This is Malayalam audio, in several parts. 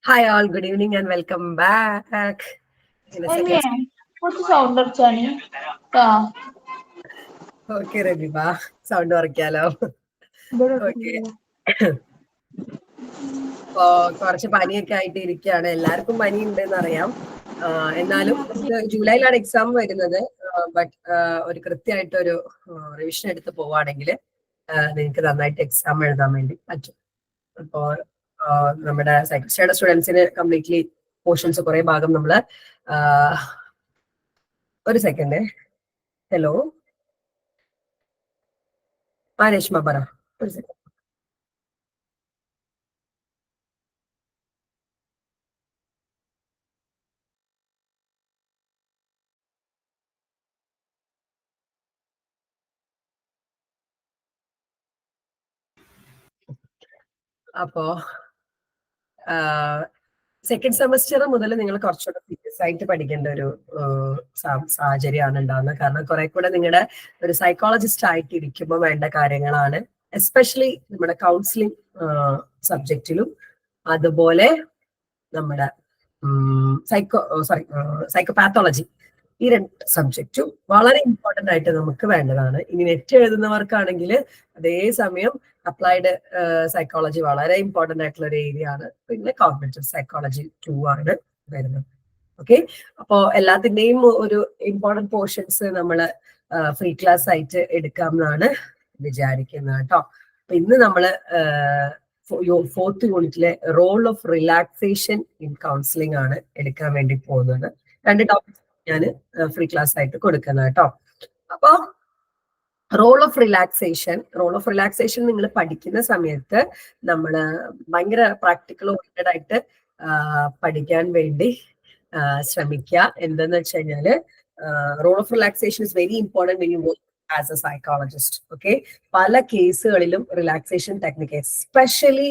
Hi all, good evening and welcome back. In a second. കുറച്ച് സൗണ്ട് അടിച്ചാണ് Okay, Rabiba. Sound കുറയ്ക്കാലോ. Okay. കുറച്ച് പനിയൊക്കെ ആയിട്ട് ഇരിക്കുകയാണ്. എല്ലാവർക്കും പനി ഉണ്ടെന്ന് അറിയാം. എന്നാലും നമുക്ക് ജൂലൈയിലാണ് എക്സാം വരുന്നത്. ബട്ട് ഒരു കൃത്യമായിട്ടൊരു റിവിഷൻ എടുത്ത് പോവുകയാണെങ്കിൽ നിങ്ങൾക്ക് നന്നായിട്ട് എക്സാം എഴുതാൻ വേണ്ടി പറ്റും. അപ്പോൾ നമ്മുടെ സൈക്കോളജിയുടെ സ്റ്റുഡൻസിന് കംപ്ലീറ്റ്ലി പോർഷൻസ് കുറെ ഭാഗം നമ്മൾ ഒരു സെക്കൻഡ്. ഹലോ രേഷ്മ പറ. ഒരു സെക്കൻഡ്. അപ്പോ സെക്കൻഡ് സെമസ്റ്റർ മുതൽ നിങ്ങൾ കുറച്ചുകൂടെ സീരിയസ് ആയിട്ട് പഠിക്കേണ്ട ഒരു സാഹചര്യമാണ് ഉണ്ടാകുന്നത്. കാരണം കുറെ കൂടെ നിങ്ങളുടെ ഒരു സൈക്കോളജിസ്റ്റ് ആയിട്ട് ഇരിക്കുമ്പോൾ വേണ്ട കാര്യങ്ങളാണ്. എസ്പെഷ്യലി നമ്മുടെ കൗൺസിലിംഗ് സബ്ജക്റ്റിലും അതുപോലെ നമ്മുടെ സൈക്കോപാത്തോളജി, ഈ രണ്ട് സബ്ജക്റ്റും വളരെ ഇമ്പോർട്ടന്റ് ആയിട്ട് നമുക്ക് വേണ്ടതാണ്. ഇനി നെറ്റ് എഴുതുന്നവർക്കാണെങ്കിൽ അതേസമയം അപ്ലൈഡ് സൈക്കോളജി വളരെ ഇമ്പോർട്ടന്റ് ആയിട്ടുള്ള ഒരു ഏരിയ ആണ്. പിന്നെ കോഗ്നിറ്റീവ് സൈക്കോളജി 2 ആണ് വരുന്നത്. ഓക്കെ, അപ്പോ എല്ലാത്തിന്റെയും ഒരു ഇമ്പോർട്ടന്റ് പോർഷൻസ് നമ്മൾ ഫ്രീ ക്ലാസ് ആയിട്ട് എടുക്കാം എന്നാണ് വിചാരിക്കുന്നത് കേട്ടോ. അപ്പൊ ഇന്ന് നമ്മള് ഫോർത്ത് യൂണിറ്റിലെ role of relaxation in counselling ആണ് എടുക്കാൻ വേണ്ടി പോകുന്നത്. 2 ടോപ്പിക്സ് ഞാൻ ഫ്രീ ക്ലാസ് ആയിട്ട് കൊടുക്കുന്നത് കേട്ടോ. അപ്പൊ റോൾ ഓഫ് റിലാക്സേഷൻ നിങ്ങൾ പഠിക്കുന്ന സമയത്ത് നമ്മൾ ഭയങ്കര പ്രാക്ടിക്കൽ ഓറിയന്റഡ് ആയിട്ട് പഠിക്കാൻ വേണ്ടി ശ്രമിക്കുക. എന്തെന്ന് വെച്ച് കഴിഞ്ഞാല് role of relaxation is very important when you work as a psychologist. Okay, പല കേസുകളിലും റിലാക്സേഷൻ ടെക്നിക്ക് എസ്പെഷ്യലി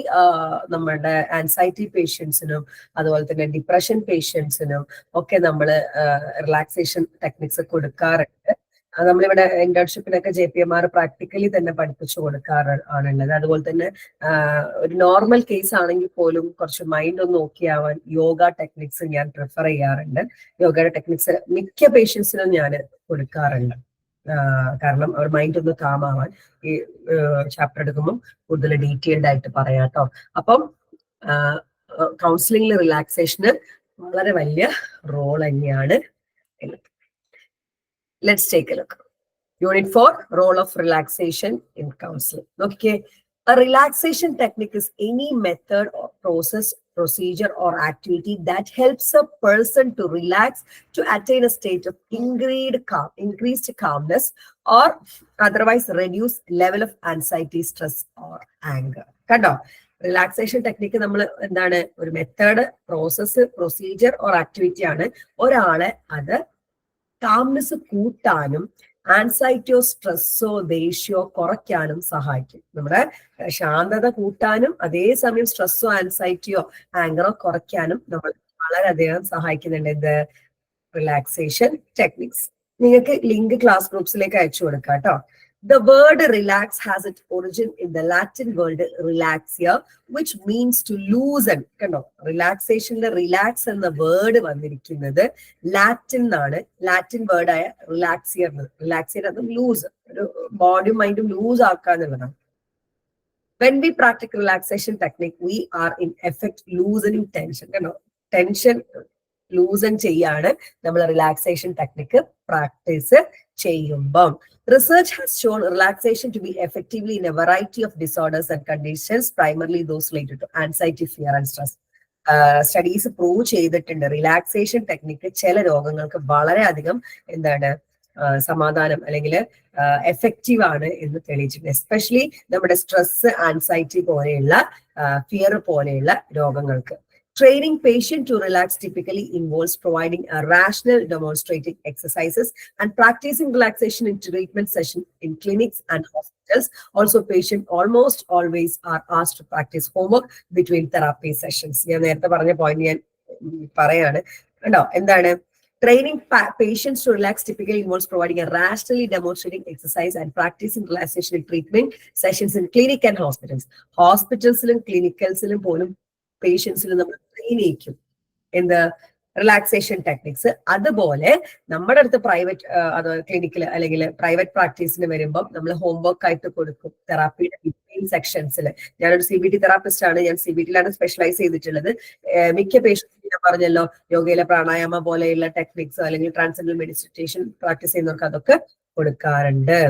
നമ്മുടെ ആൻസൈറ്റി പേഷ്യൻസിനും അതുപോലെ തന്നെ ഡിപ്രഷൻ പേഷ്യൻസിനും ഒക്കെ നമ്മൾ റിലാക്സേഷൻ ടെക്നിക്സ് കൊടുക്കാറുണ്ട്. നമ്മളിവിടെ ഇന്റേൺഷിപ്പിനൊക്കെ JPMR പ്രാക്ടിക്കലി തന്നെ പഠിപ്പിച്ചു കൊടുക്കാറാണുള്ളത്. അതുപോലെ തന്നെ ഒരു നോർമൽ കേസ് ആണെങ്കിൽ പോലും കുറച്ച് മൈൻഡ് ഒന്ന് നോക്കിയാവാൻ യോഗ ടെക്നിക്സ് ഞാൻ പ്രിഫർ ചെയ്യാറുണ്ട്. യോഗയുടെ ടെക്നിക്സ് മിക്ക പേഷ്യൻസിനും ഞാൻ കൊടുക്കാറുണ്ട്. കാരണം അവർ മൈൻഡ് ഒന്ന് കാം ആവാൻ ഈ ചാപ്റ്റർ എടുക്കുമ്പോൾ കൂടുതൽ ഡീറ്റെയിൽഡ് ആയിട്ട് പറയാം കേട്ടോ. അപ്പം കൗൺസിലിംഗിൽ റിലാക്സേഷന് വളരെ വലിയ റോൾ തന്നെയാണ്. Let's take a look. Unit 4, role of relaxation in counseling. Okay, a relaxation technique is any method or process, procedure or activity that helps a person to relax to attain a state of increased calmness or otherwise reduce level of anxiety, stress or anger. കണ്ടോ, റിലാക്സേഷൻ ടെക്നിക്ക് നമ്മൾ എന്താണ്, ഒരു method, process, procedure or activity ആണ്. ഒരാളെ അത് കാംനെസ് കൂട്ടാനും ആൻസൈറ്റിയോ സ്ട്രെസ്സോ ദേഷ്യമോ കുറയ്ക്കാനും സഹായിക്കും. നമ്മുടെ ശാന്തത കൂട്ടാനും അതേസമയം സ്ട്രെസ്സോ ആൻസൈറ്റിയോ ആങ്കറോ കുറയ്ക്കാനും നമ്മൾ വളരെയധികം സഹായിക്കുന്നുണ്ട് ഇത് റിലാക്സേഷൻ ടെക്നിക്സ്. നിങ്ങൾക്ക് ലിങ്ക് ക്ലാസ് ഗ്രൂപ്പ്സിലേക്ക് അയച്ചു കൊടുക്കാം കേട്ടോ. The word relax has its origin in the Latin word relaxia, which means to loosen. കണ്ടോ, റിലാക്സേഷനിലെ റിലാക്സ് എന്ന വേർഡ് വന്നിരിക്കുന്നത് ലാറ്റിൻ ആണ്. ലാറ്റിൻ വേർഡ് ആയ റിലാക്സിയർ. റിലാക്സിയർ അത് ലൂസ്, ഒരു ബോഡിയും മൈൻഡും ലൂസ് ആക്കുക എന്നുള്ളതാണ്. When we practice relaxation technique, we are in effect loosening tension. കണ്ടോ, ടെൻഷൻ ലൂസൻ ചെയ്യാണ് നമ്മൾ റിലാക്സേഷൻ ടെക്നിക്ക് പ്രാക്ടീസ് ചെയ്യുമ്പം. Research has shown relaxation to be effectively in a variety of disorders and conditions, primarily those related to anxiety, fear and stress. Studies prove ചെയ്തിട്ടുണ്ട് റിലാക്സേഷൻ ടെക്നിക്ക് ചില രോഗങ്ങൾക്ക് വളരെയധികം എന്താണ് സമാധാനം അല്ലെങ്കിൽ എഫക്റ്റീവ് ആണ് എന്ന് തെളിയിച്ചിട്ടുണ്ട്. എസ്പെഷ്യലി നമ്മുടെ സ്ട്രെസ്, ആൻസൈറ്റി പോലെയുള്ള ഫിയർ പോലെയുള്ള രോഗങ്ങൾക്ക്. Training patient to relax typically involves providing a rational demonstrating exercises and practicing relaxation in treatment session in clinics and hospitals. Also, patient almost always are asked to practice homework between therapy sessions. ഞാൻ നേരത്തെ പറഞ്ഞ പോയിന്റ് ഞാൻ പറയാണ് കണ്ടോ. എന്താണ് training patients to relax typically involves providing a rationally demonstrating exercise and practicing relaxation in treatment sessions in clinic and hospitals. Hospitals-ലും clinicals-ലും പോലും പേഷ്യൻസിൽ നമ്മൾ ട്രെയിൻ ചെയ്യിക്കും എന്ത് റിലാക്സേഷൻ ടെക്നിക്സ്. അതുപോലെ നമ്മുടെ അടുത്ത് പ്രൈവറ്റ് അത് ക്ലിനിക്കിൽ അല്ലെങ്കിൽ പ്രൈവറ്റ് പ്രാക്ടീസിന് വരുമ്പോൾ നമ്മൾ ഹോംവർക്ക് ആയിട്ട് കൊടുക്കും തെറാപ്പിയുടെ ഡീറ്റെയിൽ സെക്ഷൻസിൽ. ഞാനൊരു CBT തെറാപ്പിസ്റ്റ് ആണ്, ഞാൻ CBTയിലാണ് സ്പെഷ്യലൈസ് ചെയ്തിട്ടുള്ളത്. മിക്ക പേഷ്യൻസിന് ഞാൻ പറഞ്ഞല്ലോ യോഗയിലെ പ്രാണായാമ പോലെയുള്ള ടെക്നിക്സ് അല്ലെങ്കിൽ ട്രാൻസെൻഡൽ മെഡിറ്റേഷൻ പ്രാക്ടീസ് ചെയ്യുന്നവർക്ക് അതൊക്കെ കൊടുക്കാറുണ്ട്.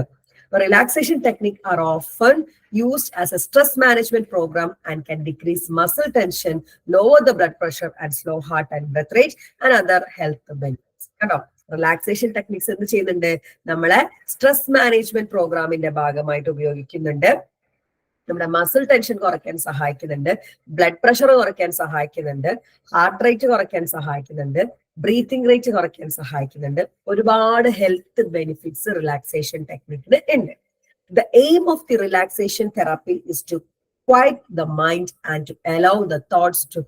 Relaxation techniques are often used as a stress management program and can decrease muscle tension, lower the blood pressure, and slow heart and breath rate and other health benefits. കണ്ടോ, റിലാക്സേഷൻ ടെക്നിക്സ് എന്ത് ചെയ്യുന്നുണ്ട്, നമ്മളെ സ്ട്രെസ് മാനേജ്മെന്റ് പ്രോഗ്രാമിന്റെ ഭാഗമായിട്ട് ഉപയോഗിക്കുന്നുണ്ട്. നമ്മുടെ മസിൽ ടെൻഷൻ കുറയ്ക്കാൻ സഹായിക്കുന്നുണ്ട്, ബ്ലഡ് പ്രഷർ കുറയ്ക്കാൻ സഹായിക്കുന്നുണ്ട്, ഹാർട്ട് റേറ്റ് കുറയ്ക്കാൻ സഹായിക്കുന്നുണ്ട്, ബ്രീത്തിങ് റേറ്റ് കുറയ്ക്കാൻ സഹായിക്കുന്നുണ്ട്. ഒരുപാട് ഹെൽത്ത് ബെനിഫിറ്റ്സ് റിലാക്സേഷൻ ടെക്നിക്കിന് ഉണ്ട്. The aim of the relaxation therapy is to quiet the mind and to allow the thoughts to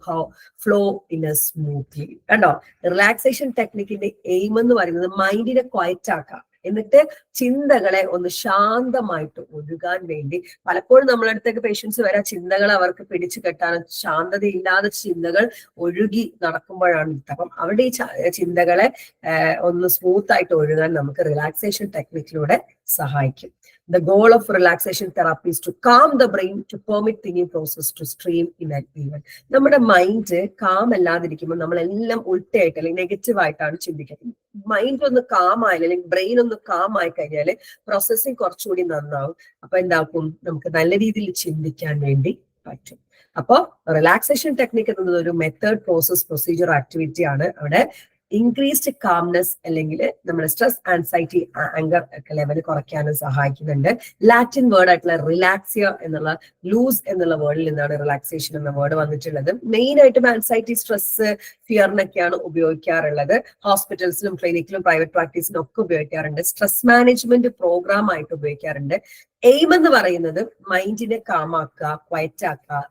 flow in a smoothly. കണ്ടോ, റിലാക്സേഷൻ ടെക്നിക്കിന്റെ എയിം എന്ന് പറയുന്നത് മൈൻഡിനെ ക്വയറ്റ് ആക്കാം, എന്നിട്ട് ചിന്തകളെ ഒന്ന് ശാന്തമായിട്ട് ഒഴുകാൻ വേണ്ടി. പലപ്പോഴും നമ്മളെ അടുത്തേക്ക് പേഷ്യൻസ് വരാൻ ചിന്തകൾ അവർക്ക് പിടിച്ചു കെട്ടാനും ശാന്തതയില്ലാതെ ചിന്തകൾ ഒഴുകി നടക്കുമ്പോഴാണ്. അപ്പം അവരുടെ ഈ ചിന്തകളെ ഒന്ന് സ്മൂത്ത് ആയിട്ട് ഒഴുകാൻ നമുക്ക് റിലാക്സേഷൻ ടെക്നിക്കിലൂടെ സഹായിക്കും. The goal of relaxation therapy is to calm the brain to permit thinking process to stream in an even. നമ്മുടെ മൈൻഡ് കാം അല്ലാതിരിക്കുമ്പോൾ നമ്മളെല്ലാം ഉൾട്ടയായിട്ട് അല്ലെങ്കിൽ നെഗറ്റീവ് ആയിട്ടാണ് ചിന്തിക്കുന്നത്. മൈൻഡ് ഒന്ന് കാം ആയാലും അല്ലെങ്കിൽ ബ്രെയിൻ ഒന്ന് കാം ആയി കഴിഞ്ഞാൽ പ്രോസസ്സിങ് കുറച്ചുകൂടി നന്നാവും. അപ്പൊ എന്താക്കും, നമുക്ക് നല്ല രീതിയിൽ ചിന്തിക്കാൻ വേണ്ടി പറ്റും. അപ്പോ റിലാക്സേഷൻ ടെക്നിക് എന്നത് ഒരു മെത്തേഡ്, പ്രോസസ്, പ്രൊസീജിയർ, ആക്ടിവിറ്റി ആണ്. അവിടെ ഇൻക്രീസ്ഡ് കാംനെസ് അല്ലെങ്കിൽ നമ്മുടെ സ്ട്രെസ്, ആൻസൈറ്റി, ആങ്കർ ഒക്കെ ലെവൽ കുറയ്ക്കാനും സഹായിക്കുന്നുണ്ട്. ലാറ്റിൻ വേർഡ് ആയിട്ടുള്ള റിലാക്സിയ എന്നുള്ള ലൂസ് എന്നുള്ള വേർഡിൽ നിന്നാണ് റിലാക്സേഷൻ എന്ന വേർഡ് വന്നിട്ടുള്ളത്. മെയിൻ ആയിട്ടും ആൻസൈറ്റി, സ്ട്രെസ്, ഫിയറിനൊക്കെയാണ് ഉപയോഗിക്കാറുള്ളത്. ഹോസ്പിറ്റൽസിലും ക്ലിനിക്കിലും പ്രൈവറ്റ് പ്രാക്ടീസിലും ഒക്കെ ഉപയോഗിക്കാറുണ്ട്. സ്ട്രെസ് മാനേജ്മെന്റ് പ്രോഗ്രാം ആയിട്ട് ഉപയോഗിക്കാറുണ്ട്. എയിം എന്ന് പറയുന്നത് മൈൻഡിനെ കാമാക്കുക, ക്വയറ്റ് ആക്കുക,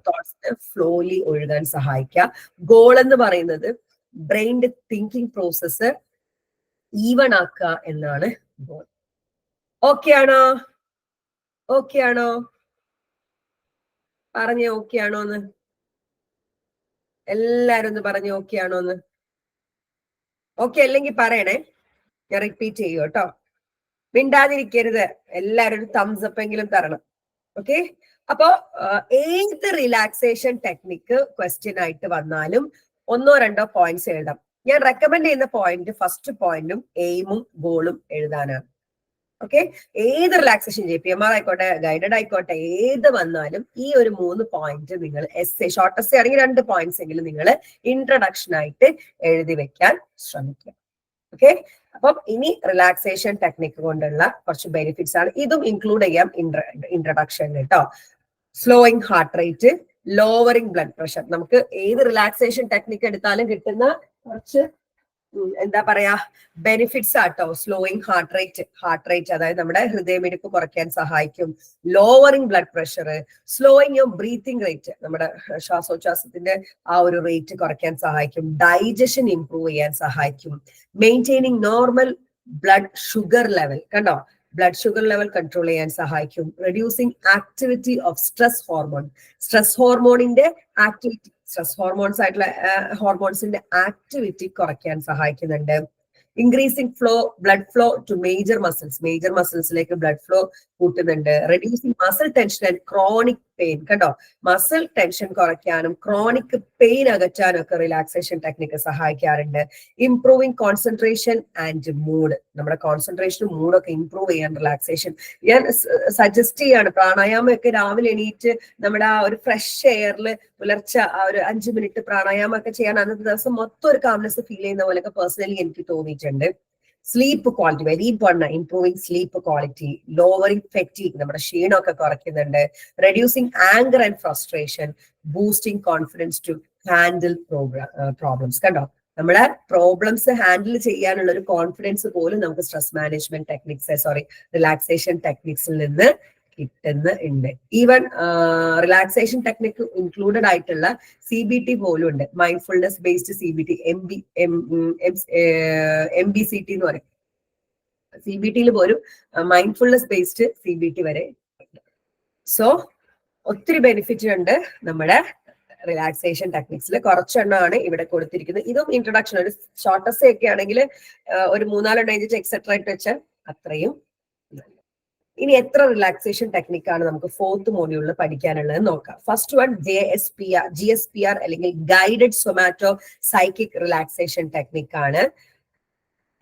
തോട്ട്സിനെ ഫ്ലോലി ഒഴുകാൻ സഹായിക്കുക. ഗോൾ എന്ന് പറയുന്നത് ബ്രെയിൻ്റെ തിങ്കിങ് പ്രോസസ്സ് ഈവൺ ആക്കുക എന്നാണ് ഗോൾ. ഓക്കെ ആണോ? ഓക്കെ ആണോ? പറഞ്ഞേ ഓക്കെ ആണോ എന്ന് എല്ലാരും ഒന്ന് പറഞ്ഞേ ഓക്കെ ആണോ എന്ന്. ഓക്കെ അല്ലെങ്കിൽ പറയണേ, ഞാൻ റിപ്പീറ്റ് ചെയ്യൂ കേട്ടോ. മിണ്ടാതിരിക്കരുത്, എല്ലാരും ഒരു തംസ് അപ്പ് എങ്കിലും തരണം. ഓക്കെ, അപ്പോ ഏത് റിലാക്സേഷൻ ടെക്നിക്ക് ക്വസ്റ്റ്യൻ ആയിട്ട് വന്നാലും 1-2 പോയിന്റ്സ് എഴുതാം. ഞാൻ റെക്കമെൻഡ് ചെയ്യുന്ന പോയിന്റ് ഫസ്റ്റ് പോയിന്റും എയിമും ഗോളും എഴുതാനാണ്. ഓക്കെ, ഏത് റിലാക്സേഷൻ JPMR ആയിക്കോട്ടെ, ഗൈഡഡ് ആയിക്കോട്ടെ, ഏത് വന്നാലും ഈ ഒരു 3 പോയിന്റ് നിങ്ങൾ എസ്സേ, ഷോർട്ട് എസ്സേ ആണെങ്കിൽ 2 പോയിന്റ്സ് എങ്കിലും നിങ്ങൾ ഇൻട്രഡക്ഷൻ ആയിട്ട് എഴുതി വെക്കാൻ ശ്രമിക്കുക. ഓക്കെ, അപ്പം ഇനി റിലാക്സേഷൻ ടെക്നിക്ക് കൊണ്ടുള്ള കുറച്ച് ബെനിഫിറ്റ്സ് ആണ്. ഇതും ഇൻക്ലൂഡ് ചെയ്യാം ഇൻട്രഡക്ഷൻ കേട്ടോ. Slowing heart rate, lowering blood pressure. നമുക്ക് ഏത് റിലാക്സേഷൻ ടെക്നിക്ക് എടുത്താലും കിട്ടുന്ന കുറച്ച് എന്താ പറയാ ബെനിഫിറ്റ്സ് ആട്ടോ. സ്ലോയിങ് ഹാർട്ട് റേറ്റ് അതായത് നമ്മുടെ ഹൃദയമിടിപ്പ് കുറയ്ക്കാൻ സഹായിക്കും. Lowering blood pressure, slowing your breathing rate, നമ്മുടെ ശ്വാസോച്ഛ്വാസത്തിന്റെ ആ ഒരു റേറ്റ് കുറയ്ക്കാൻ സഹായിക്കും. ഡൈജഷൻ ഇംപ്രൂവ് ചെയ്യാൻ സഹായിക്കും. Maintaining normal blood sugar level, കണ്ടോ, ബ്ലഡ് ഷുഗർ ലെവൽ കൺട്രോൾ ചെയ്യാൻ സഹായിക്കും. Reducing activity of stress hormone, stress ഹോർമോണിന്റെ ആക്ടിവിറ്റി, സ്ട്രെസ് ഹോർമോൺസ് ആയിട്ടുള്ള ഹോർമോൺസിന്റെ ആക്ടിവിറ്റി കുറയ്ക്കാൻ സഹായിക്കുന്നുണ്ട്. Increasing blood flow to major മസിൽസിലേക്ക് ബ്ലഡ് ഫ്ലോ കൂട്ടുന്നുണ്ട്. Reducing muscle tension and chronic pain, കണ്ടോ, മസിൽ ടെൻഷൻ കുറയ്ക്കാനും ക്രോണിക് പെയിൻ അകറ്റാനും ഒക്കെ റിലാക്സേഷൻ ടെക്നിക്ക് സഹായിക്കാറുണ്ട്. ഇംപ്രൂവിങ് കോൺസെൻട്രേഷൻ ആൻഡ് മൂഡ്, നമ്മുടെ കോൺസെൻട്രേഷനും മൂഡൊക്കെ ഇംപ്രൂവ് ചെയ്യാൻ റിലാക്സേഷൻ ഞാൻ സജസ്റ്റ് ചെയ്യാണ്. പ്രാണായാമം ഒക്കെ രാവിലെ എണീറ്റ് നമ്മുടെ ആ ഒരു ഫ്രഷ് എയറിൽ പുലർച്ചെ ആ ഒരു 5 മിനിറ്റ് പ്രാണായാമം ഒക്കെ ചെയ്യാൻ അന്നത്തെ ദിവസം മൊത്തം ഒരു കാംനെസ് ഫീൽ ചെയ്യുന്ന പോലെയൊക്കെ പേഴ്സണലി എനിക്ക് തോന്നിയിട്ടുണ്ട്. Sleep quality very important, improving sleep quality, lowering fatigue, നമ്മുടെ ക്ഷീണമൊക്കെ കുറയ്ക്കുന്നുണ്ട്. Reducing anger and frustration, boosting confidence to handle problems. കണ്ടോ, നമ്മുടെ പ്രോബ്ലംസ് ഹാൻഡിൽ ചെയ്യാനുള്ള ഒരു കോൺഫിഡൻസ് പോലും നമുക്ക് സ്ട്രെസ് മാനേജ്മെന്റ് ടെക്നിക്സ് റിലാക്സേഷൻ ടെക്നിക്സിൽ നിന്ന് കിട്ടുന്നുണ്ട്. ഈവൻ റിലാക്സേഷൻ ടെക്നിക്ക് ഇൻക്ലൂഡഡ് ആയിട്ടുള്ള CBT പോലും ഉണ്ട്. മൈൻഡ്ഫുൾനെസ് ബേസ്ഡ് CBT, MBCT എന്ന് പറയും. CBTയിൽ പോലും മൈൻഡ്ഫുൾനെസ് ബേസ്ഡ് CBT വരെ. സോ ഒത്തിരി ബെനിഫിറ്റ് ഉണ്ട് നമ്മുടെ റിലാക്സേഷൻ ടെക്നിക്സിൽ കുറച്ചെണ്ണമാണ് ഇവിടെ കൊടുത്തിരിക്കുന്നത്. ഇതും ഇൻട്രൊഡക്ഷൻ, ഒരു ഷോർട്ട് എസ്സേ ഒക്കെ ആണെങ്കിൽ ഒരു 3-4 എഴുതിയിട്ട് എക്സെട്ര ഇട്ട് വെച്ചാൽ അത്രയും. ഇനി എത്ര റിലാക്സേഷൻ ടെക്നിക്കാണ് നമുക്ക് 4th മോഡ്യൂളിൽ പഠിക്കാനുള്ളത് നോക്കാം. ഫസ്റ്റ് വൺ GSPR അല്ലെങ്കിൽ guided somato psychic relaxation technique ആണ്.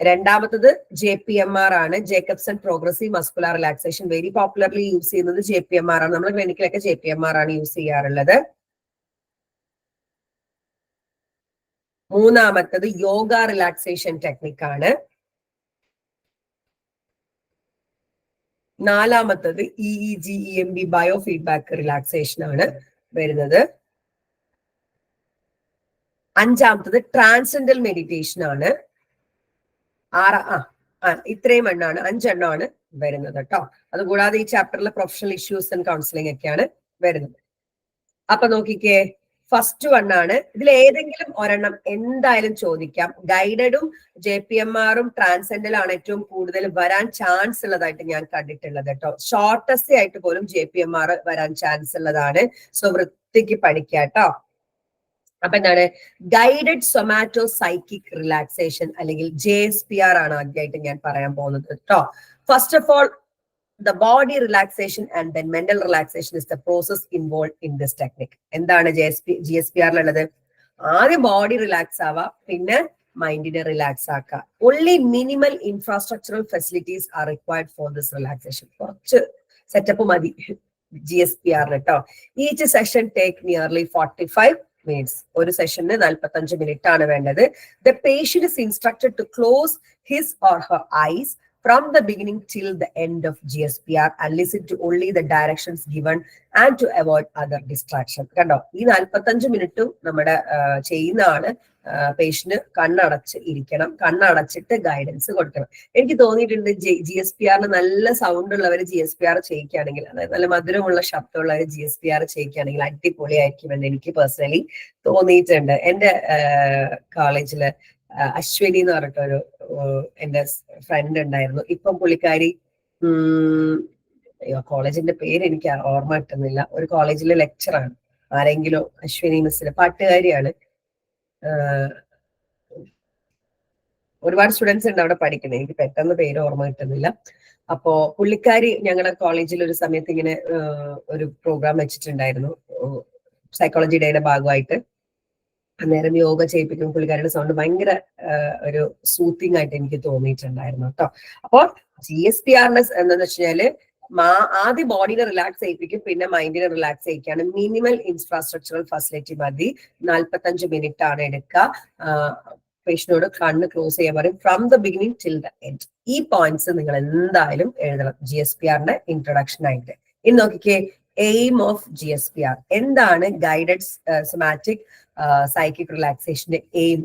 രണ്ടാമത്തത് JPMR ആണ്, Jacobson progressive muscular relaxation. Very popularly use ചെയ്യുന്നത് JPMR ആണ്. നമ്മൾ ക്ലിനിക്കിലൊക്കെ JPMR ആണ് യൂസ് ചെയ്യാറുള്ളത്. മൂന്നാമത്തത് യോഗ റിലാക്സേഷൻ ടെക്നിക് ആണ്. നാലാമത്തത് EEG EMB bio feedback relaxation ആണ് വരുന്നത്. അഞ്ചാമത്തത് ട്രാൻസെൻഡൽ മെഡിറ്റേഷൻ ആണ്. ഇത്രയും എണ്ണമാണ്, 5 എണ്ണമാണ് വരുന്നത് കേട്ടോ. അതുകൂടാതെ ഈ ചാപ്റ്ററിൽ പ്രൊഫഷണൽ ഇഷ്യൂസ് ആൻഡ് കൗൺസിലിംഗ് ഒക്കെയാണ് വരുന്നത്. അപ്പൊ നോക്കിക്കേ, ഫസ്റ്റ് വൺ ആണ്. ഇതിൽ ഏതെങ്കിലും ഒരെണ്ണം എന്തായാലും ചോദിക്കാം. ഗൈഡഡും JPMR-ഉം ട്രാൻസെൻഡൽ ആണ് ഏറ്റവും കൂടുതൽ വരാൻ ചാൻസ് ഉള്ളതായിട്ട് ഞാൻ കണ്ടിട്ടുള്ളത് കേട്ടോ. ഷോർട്ടസ്റ്റ് ആയിട്ട് പോലും JPMR വരാൻ ചാൻസ് ഉള്ളതാണ്. സോ വൃത്തിക്ക് പഠിക്കാട്ടോ. അപ്പൊ എന്താണ് ഗൈഡഡ് സൊമാറ്റോ സൈക്കിക് റിലാക്സേഷൻ അല്ലെങ്കിൽ JSPR ആണ് ആദ്യമായിട്ട് ഞാൻ പറയാൻ പോകുന്നത് കേട്ടോ. First of all, the body relaxation and then mental relaxation is the process involved in this technique. എന്താണ് GSPR ഉള്ളത്? ആദ്യം ബോഡി റിലാക്സ് ആവാ, പിന്നെ മൈൻഡിനെ റിലാക്സ് ആക്കുക. only minimal infrastructural facilities are required for this relaxation. കുറച്ച് സെറ്റപ്പ് മതി GSPR കേട്ടോ. Each session take nearly 45 minutes. ഒരു സെഷന് 45 മിനിറ്റ് ആണ് വേണ്ടത്. The patient is instructed to close his or her eyes from the beginning till the end of GSPR and listen to only the directions given and to avoid other distraction. കണ്ടോ, ഈ 45 മിനിറ്റും നമ്മുടെ ചെയ്യുന്ന ആള് പേഷ്യന്റ് കണ്ണടച്ച് ഇരിക്കണം. കണ്ണടച്ചിട്ട് ഗൈഡൻസ് കൊടുക്കണം. എനിക്ക് തോന്നിയിട്ടുണ്ട് GSPR നല്ല സൗണ്ട് ഉള്ളവര് GSPR ചെയ്യിക്കുകയാണെങ്കിൽ, അതായത് നല്ല മധുരമുള്ള ശബ്ദമുള്ളവര് GSPR ചെയ്യിക്കുകയാണെങ്കിൽ അടിപൊളിയായിരിക്കും എന്ന് എനിക്ക് പേഴ്സണലി തോന്നിയിട്ടുണ്ട്. എന്റെ കോളേജില് അശ്വിനി എന്ന് പറഞ്ഞിട്ടൊരു എന്റെ ഫ്രണ്ട് ഉണ്ടായിരുന്നു. ഇപ്പം പുള്ളിക്കാരി കോളേജിന്റെ പേര് എനിക്ക് ഓർമ്മ കിട്ടുന്നില്ല. ഒരു കോളേജിലെ ലെക്ചറാണ്. ആരെങ്കിലും അശ്വിനി മിസ്സിന് പാട്ടുകാരിയാണ്. ഒരുപാട് സ്റ്റുഡൻസ് ഉണ്ട് അവിടെ പഠിക്കുന്നത്. എനിക്ക് പെട്ടെന്ന് പേര് ഓർമ്മ കിട്ടുന്നില്ല. അപ്പോ പുള്ളിക്കാരി ഞങ്ങളുടെ കോളേജിൽ ഒരു സമയത്ത് ഇങ്ങനെ ഒരു പ്രോഗ്രാം വെച്ചിട്ടുണ്ടായിരുന്നു സൈക്കോളജി ഡേയുടെ ഭാഗമായിട്ട്. അന്നേരം യോഗ ചെയ്യിപ്പിക്കും. പുള്ളിക്കാരുടെ സൗണ്ട് ഭയങ്കര ഒരു സൂത്തിങ് ആയിട്ട് എനിക്ക് തോന്നിയിട്ടുണ്ടായിരുന്നു കേട്ടോ. അപ്പോൾ GSPRness എന്താന്ന് വെച്ചാല് ആദ്യം ബോഡിനെ റിലാക്സ് ചെയ്യിപ്പിക്കും, പിന്നെ മൈൻഡിനെ റിലാക്സ് ചെയ്യിക്കാണ്. മിനിമൽ ഇൻഫ്രാസ്ട്രക്ചറൽ ഫെസിലിറ്റി മതി. 45 മിനിറ്റ് ആണ് എടുക്കുക. പേഷ്യനോട് കണ്ണ് ക്ലോസ് ചെയ്യാൻ പറയും from the beginning till the end. ഈ പോയിന്റ്സ് നിങ്ങൾ എന്തായാലും എഴുതണം GSPRന്റെ ഇൻട്രൊഡക്ഷൻ ആയിട്ട്. ഇനി നോക്കിക്കേ, എയിം ഓഫ് GSPR എന്താണ്? ഗൈഡഡ് സൊമാറ്റിക് സൈക്കിക് റിലാക്സേഷന്റെ aim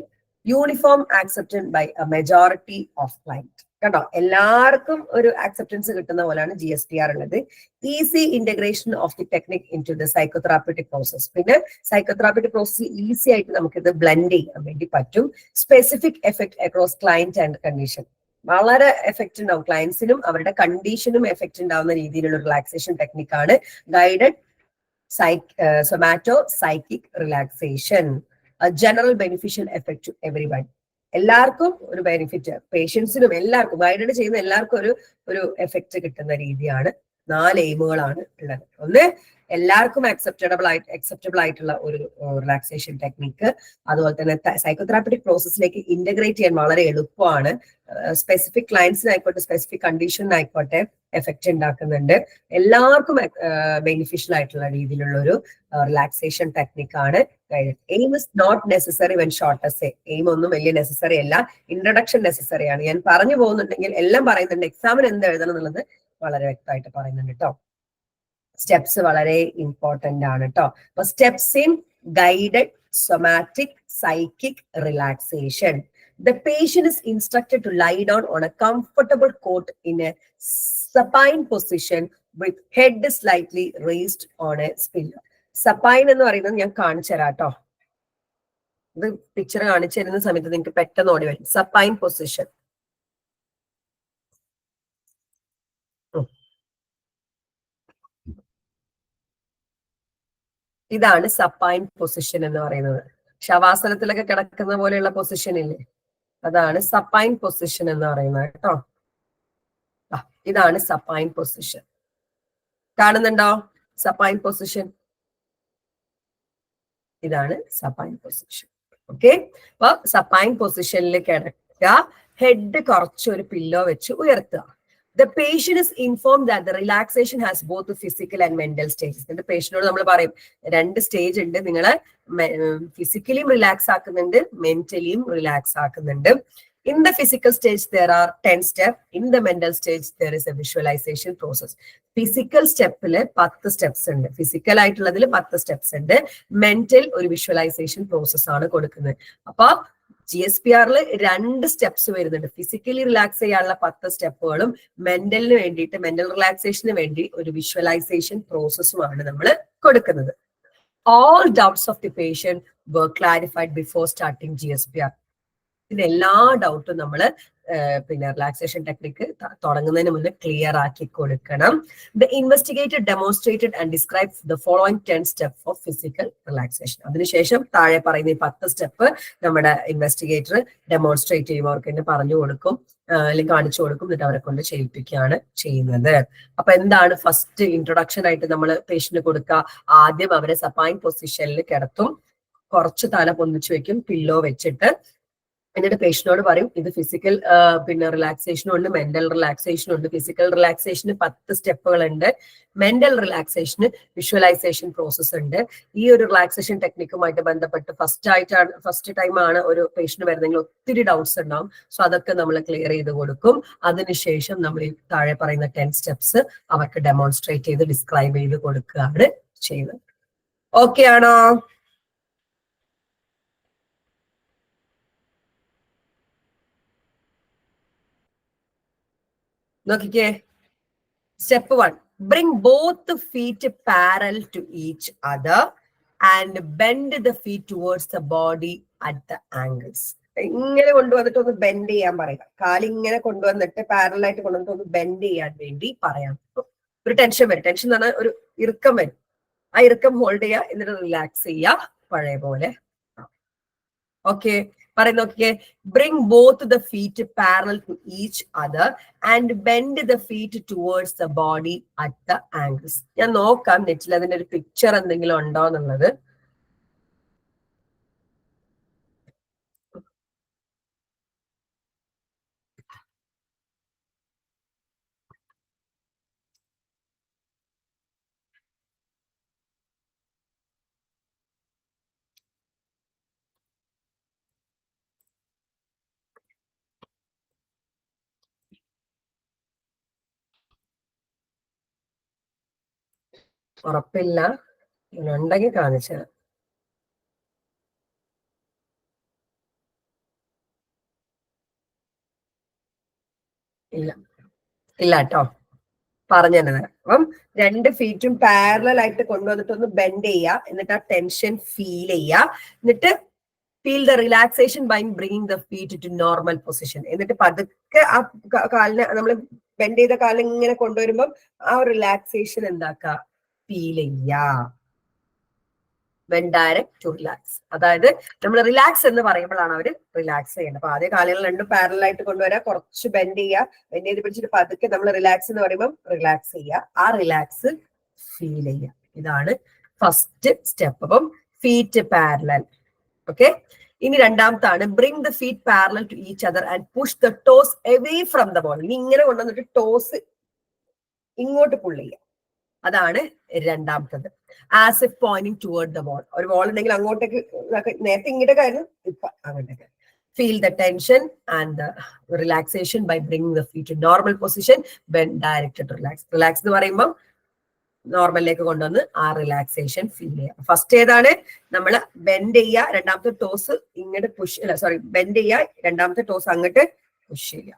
uniform acceptance by a majority of client. കേട്ടോ, എല്ലാവർക്കും ഒരു ആക്സെപ്റ്റൻസ് കിട്ടുന്ന പോലെയാണ് GSPR ഉള്ളത്. Easy integration of the technique into the psychotherapeutic process. പിന്നെ സൈക്കോതെറാപ്യൂട്ടിക് പ്രോസസ് ഈസി ആയിട്ട് നമുക്കിത് ബ്ലെൻഡ് ചെയ്യാൻ വേണ്ടി പറ്റും. Specific effect across client and condition. വളരെ എഫക്റ്റ് ഉണ്ടാവും, ക്ലയൻസിനും അവരുടെ കണ്ടീഷനും എഫക്റ്റ് ഉണ്ടാവുന്ന രീതിയിലുള്ള റിലാക്സേഷൻ ടെക്നിക്കാണ് guided somato psychic relaxation. General beneficial effect to everyone. എല്ലാവർക്കും ഒരു ബെനിഫിറ്റ്, പേഷ്യൻസിനും എല്ലാവർക്കും, ഗൈഡഡ് ചെയ്യുന്ന എല്ലാവർക്കും ഒരു എഫക്റ്റ് കിട്ടുന്ന രീതിയാണ്. 4 എയിമുകളാണ് ഉള്ളത്. ഒന്ന്, എല്ലാവർക്കും അക്സെപ്റ്റബിൾ ആയിട്ടുള്ള ഒരു റിലാക്സേഷൻ ടെക്നിക്ക്. അതുപോലെ തന്നെ സൈക്കോതെറാപ്യൂട്ടിക് പ്രോസസ്സിലേക്ക് ഇന്റഗ്രേറ്റ് ചെയ്യാൻ വളരെ എളുപ്പമാണ്. സ്പെസിഫിക് ക്ലയൻസിനായിക്കോട്ടെ സ്പെസിഫിക് കണ്ടീഷനായിക്കോട്ടെ എഫക്റ്റ് ഉണ്ടാക്കുന്നുണ്ട്. എല്ലാവർക്കും ബെനിഫിഷ്യൽ ആയിട്ടുള്ള രീതിയിലുള്ള ഒരു റിലാക്സേഷൻ ടെക്നിക്കാണ് guided. Aim is not necessary when short essay. Aim ഒന്നും വലിയ നെസസറി അല്ല, ഇൻട്രൊഡക്ഷൻ നെസസറി ആണ്. ഞാൻ പറഞ്ഞു പോകുന്നുണ്ടെങ്കിൽ എല്ലാം പറയുന്നുണ്ട്. എക്സാമിന് എന്ത് എഴുതണം എന്നുള്ളത് വളരെ വ്യക്തമായിട്ട് പറയുന്നുണ്ട് കേട്ടോ. സ്റ്റെപ്സ് വളരെ ഇമ്പോർട്ടന്റ് ആണ് കേട്ടോ. അപ്പൊ steps in guided somatic psychic relaxation. The patient is instructed to lie down on a comfortable cot in a supine position with head slightly raised on a pillow. Supine എന്ന് പറയുന്നത് ഞാൻ കാണിച്ചു തരാം കേട്ടോ. ഇത് പിക്ചർ കാണിച്ചു തരുന്ന സമയത്ത് നിങ്ങൾക്ക് പെട്ടെന്ന് ഓടി വരും. സപ്പൈൻ പൊസിഷൻ. ഇതാണ് സപ്പൈൻ പൊസിഷൻ എന്ന് പറയുന്നത്. ശവാസനത്തിലൊക്കെ കിടക്കുന്ന പോലെയുള്ള പൊസിഷൻ ഇല്ലേ, അതാണ് സപ്പൈൻ പൊസിഷൻ എന്ന് പറയുന്നത് കേട്ടോ. ഇതാണ് സപ്പൈൻ പൊസിഷൻ. കാണുന്നുണ്ടോ സപ്പൈൻ പൊസിഷൻ? ഇതാണ് സപ്പൈൻ പൊസിഷൻ. ഓക്കെ, അപ്പൊ സപ്പൈൻ പൊസിഷനിൽ കിടക്കുക, ഹെഡ് കുറച്ചൊരു പില്ലോ വെച്ച് ഉയർത്തുക. The patient is informed that the relaxation has both the physical and mental stages. എന്നിട്ട് പേഷ്യന്റിനോട് നമ്മൾ പറയും, രണ്ട് സ്റ്റേജ് ഉണ്ട്, നിങ്ങളെ ഫിസിക്കലിയും റിലാക്സ് ആക്കുന്നുണ്ട്, മെന്റലിയും റിലാക്സ് ആക്കുന്നുണ്ട്. In the physical stage, there are 10 steps. In the mental stage, there is a visualization process. Physical സ്റ്റെപ്പില് 10 steps ഉണ്ട്, ഫിസിക്കൽ ആയിട്ടുള്ളതിൽ 10 steps ഉണ്ട്, മെന്റൽ ഒരു വിഷ്വലൈസേഷൻ പ്രോസസ് ആണ് കൊടുക്കുന്നത്. അപ്പൊ GSPR രണ്ട് സ്റ്റെപ്സ് വരുന്നുണ്ട്. ഫിസിക്കലി റിലാക്സ് ചെയ്യാനുള്ള 10 സ്റ്റെപ്പുകളും മെന്റലിന് വേണ്ടിയിട്ട്, മെന്റൽ റിലാക്സേഷന് വേണ്ടി ഒരു വിഷ്വലൈസേഷൻ പ്രോസസ്സുമാണ് നമ്മൾ കൊടുക്കുന്നത്. All doubts of the patient were clarified before starting GSPR. ഇതിന്റെ എല്ലാ ഡൗട്ടും നമ്മൾ പിന്നെ റിലാക്സേഷൻ ടെക്നിക്ക് തുടങ്ങുന്നതിന് മുന്നേ ക്ലിയർ ആക്കി കൊടുക്കണം. The investigator demonstrated and describe the following 10 step for physical relaxation. അതിനുശേഷം താഴെ പറയുന്ന ഈ 10 സ്റ്റെപ്പ് നമ്മുടെ ഇൻവെസ്റ്റിഗേറ്റർ ഡെമോൺസ്ട്രേറ്റ് ചെയ്യുമ്പോൾ അവർക്ക് തന്നെ പറഞ്ഞു കൊടുക്കും, അല്ലെങ്കിൽ കാണിച്ചു കൊടുക്കും, എന്നിട്ട് അവരെ കൊണ്ട് ചെയ്യിപ്പിക്കുകയാണ് ചെയ്യുന്നത്. അപ്പൊ എന്താണ് ഫസ്റ്റ് ഇൻട്രൊഡക്ഷൻ ആയിട്ട് നമ്മൾ പേഷ്യന്റ് കൊടുക്കുക? ആദ്യം അവരെ സപ്പൈൻ പൊസിഷനിൽ കിടത്തും, കുറച്ച് തല പൊന്നിച്ചു വെക്കും പില്ലോ വെച്ചിട്ട്. എന്നിട്ട് പേഷ്യന്റിനോട് പറയും, ഇത് ഫിസിക്കൽ പിന്നെ റിലാക്സേഷനും ഉണ്ട്, മെന്റൽ റിലാക്സേഷനും ഉണ്ട്. ഫിസിക്കൽ റിലാക്സേഷന് 10 സ്റ്റെപ്പുകൾ ഉണ്ട്, മെന്റൽ റിലാക്സേഷന് വിഷ്വലൈസേഷൻ പ്രോസസ് ഉണ്ട്. ഈ ഒരു റിലാക്സേഷൻ ടെക്നിക്കുമായിട്ട് ബന്ധപ്പെട്ട് ഫസ്റ്റ് ടൈമാണ് ഒരു പേഷ്യന്റ് വരുന്നെങ്കിൽ ഒത്തിരി ഡൗട്ട്സ് ഉണ്ടാവും. സോ അതൊക്കെ നമ്മൾ ക്ലിയർ ചെയ്ത് കൊടുക്കും. അതിനുശേഷം നമ്മൾ ഈ താഴെ പറയുന്ന 10 സ്റ്റെപ്സ് അവർക്ക് ഡെമോൺസ്ട്രേറ്റ് ചെയ്ത് ഡിസ്ക്രൈബ് ചെയ്ത് കൊടുക്കുകയാണ് ചെയ്യുന്നത്. ഓക്കെ ആണോ? നോക്കിക്കേ, step 1, bring both the feet parallel to each other and bend the feet towards the body at the angles. ഇങ്ങനെ കൊണ്ടുവന്നിട്ട് ഒന്ന് ബെൻഡ് ചെയ്യാൻ പറയാം. കാലിങ്ങനെ കൊണ്ടുവന്നിട്ട് പാരലൽ ആയിട്ട് കൊണ്ടുവന്നിട്ട് ഒന്ന് ബെൻഡ് ചെയ്യാൻ വേണ്ടി പറയാം. ഒരു ടെൻഷൻ വരും, ടെൻഷൻ എന്ന് പറഞ്ഞാൽ ഒരു ഇറുക്കം വരും. ആ ഇറുക്കം ഹോൾഡ് ചെയ്യുക, എന്നിട്ട് റിലാക്സ് ചെയ്യുക പഴയ പോലെ. ഓക്കെ, പറയുന്ന നോക്കിയേ, bring both the feet parallel to each other and bend the feet towards the body at the angles. ഞാൻ നോക്കാം നെറ്റിൽ അതിന്റെ ഒരു പിക്ചർ എന്തെങ്കിലും ഉണ്ടോ എന്നുള്ളത്. ഉറപ്പില്ല, ഉണ്ടെങ്കിൽ കാണിച്ചത്. ഇല്ല ഇല്ല കേട്ടോ, പറഞ്ഞു തന്നെ. അപ്പം 2 ഫീറ്റും പാരലൽ ആയിട്ട് കൊണ്ടുവന്നിട്ട് ഒന്ന് ബെൻഡ് ചെയ്യുക, എന്നിട്ട് ആ ടെൻഷൻ ഫീൽ ചെയ്യുക, എന്നിട്ട് feel the relaxation by bringing the feet to normal position. എന്നിട്ട് പതുക്കെ ആ കാലിനെ നമ്മൾ ബെൻഡ് ചെയ്ത കാലിൽ ഇങ്ങനെ കൊണ്ടുവരുമ്പം ആ റിലാക്സേഷൻ എന്താക്കുക, ഫീൽ ചെയ്യുക. വെൻ ഡയറക്ട് ടു റിലാക്സ്, അതായത് നമ്മൾ റിലാക്സ് എന്ന് പറയുമ്പോഴാണ് അവർ റിലാക്സ് ചെയ്യുന്നത്. അപ്പൊ ആദ്യ കാലുകൾ രണ്ടും പാരലൽ ആയിട്ട് കൊണ്ടുവരാം, കുറച്ച് ബെൻഡ് ചെയ്യുക, ബെൻഡ് ചെയ്ത് പിടിച്ചിട്ട് പതുക്കെ നമ്മൾ റിലാക്സ് എന്ന് പറയുമ്പോൾ റിലാക്സ് ചെയ്യുക, ആ റിലാക്സ് ഫീൽ ചെയ്യുക. ഇതാണ് ഫസ്റ്റ് സ്റ്റെപ്പ്. അപ്പം ഫീറ്റ് പാരലൽ. ഓക്കെ, ഇനി രണ്ടാമത്താണ് bring the feet parallel to each other and push the toes away from the ball. ഇനി ഇങ്ങനെ കൊണ്ടുവന്നിട്ട് ടോസ് ഇങ്ങോട്ട് പുള്ള് ചെയ്യുക, അതാണ് രണ്ടാമത്തത്. As if pointing toward the ball. ഒരു ബോൾ ഉണ്ടെങ്കിൽ അങ്ങോട്ടേക്ക്, നേരത്തെ ഇങ്ങോട്ടേക്കായിരുന്നു, ഇപ്പൊ അങ്ങോട്ടേക്ക്. Feel the tension and the relaxation by bringing the feet to normal position when directed relax. Relax എന്ന് പറയുമ്പോൾ നോർമലിലേക്ക് കൊണ്ടുവന്ന് ആ റിലാക്സേഷൻ ഫീൽ ചെയ്യുക. ഫസ്റ്റ് ഏതാണ്, നമ്മൾ ബെൻഡ് ചെയ്യുക, രണ്ടാമത്തെ ടോസ് ഇങ്ങോട്ട് ബെൻഡ് ചെയ്യുക, രണ്ടാമത്തെ ടോസ് അങ്ങോട്ട് പുഷ് ചെയ്യുക.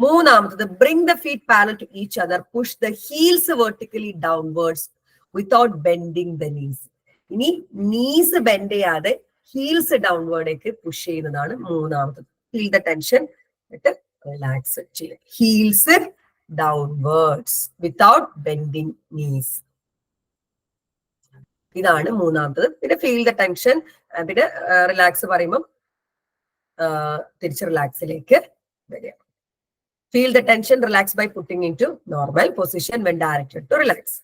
മൂന്നാമത്തത് bring the feet parallel to each other, push the heels vertically downwards without bending the knees. ഇനി നീസ് ബെൻഡ് ചെയ്യാതെ ഹീൽസ് ഡൗൺവേർഡേക്ക് പുഷ് ചെയ്യുന്നതാണ് മൂന്നാമത്തത്. ഫീൽ ദ ടെൻഷൻ, എന്നിട്ട് റിലാക്സ് ചെയ്യുക. Heels downwards without bending knees. ഇതാണ് മൂന്നാമത്തത്. പിന്നെ ഫീൽ ദ ടെൻഷൻ, പിന്നെ റിലാക്സ് പറയുമ്പം തിരിച്ച് റിലാക്സിലേക്ക് വരിക. Feel the tension, relax by putting in to normal position when directed to relax.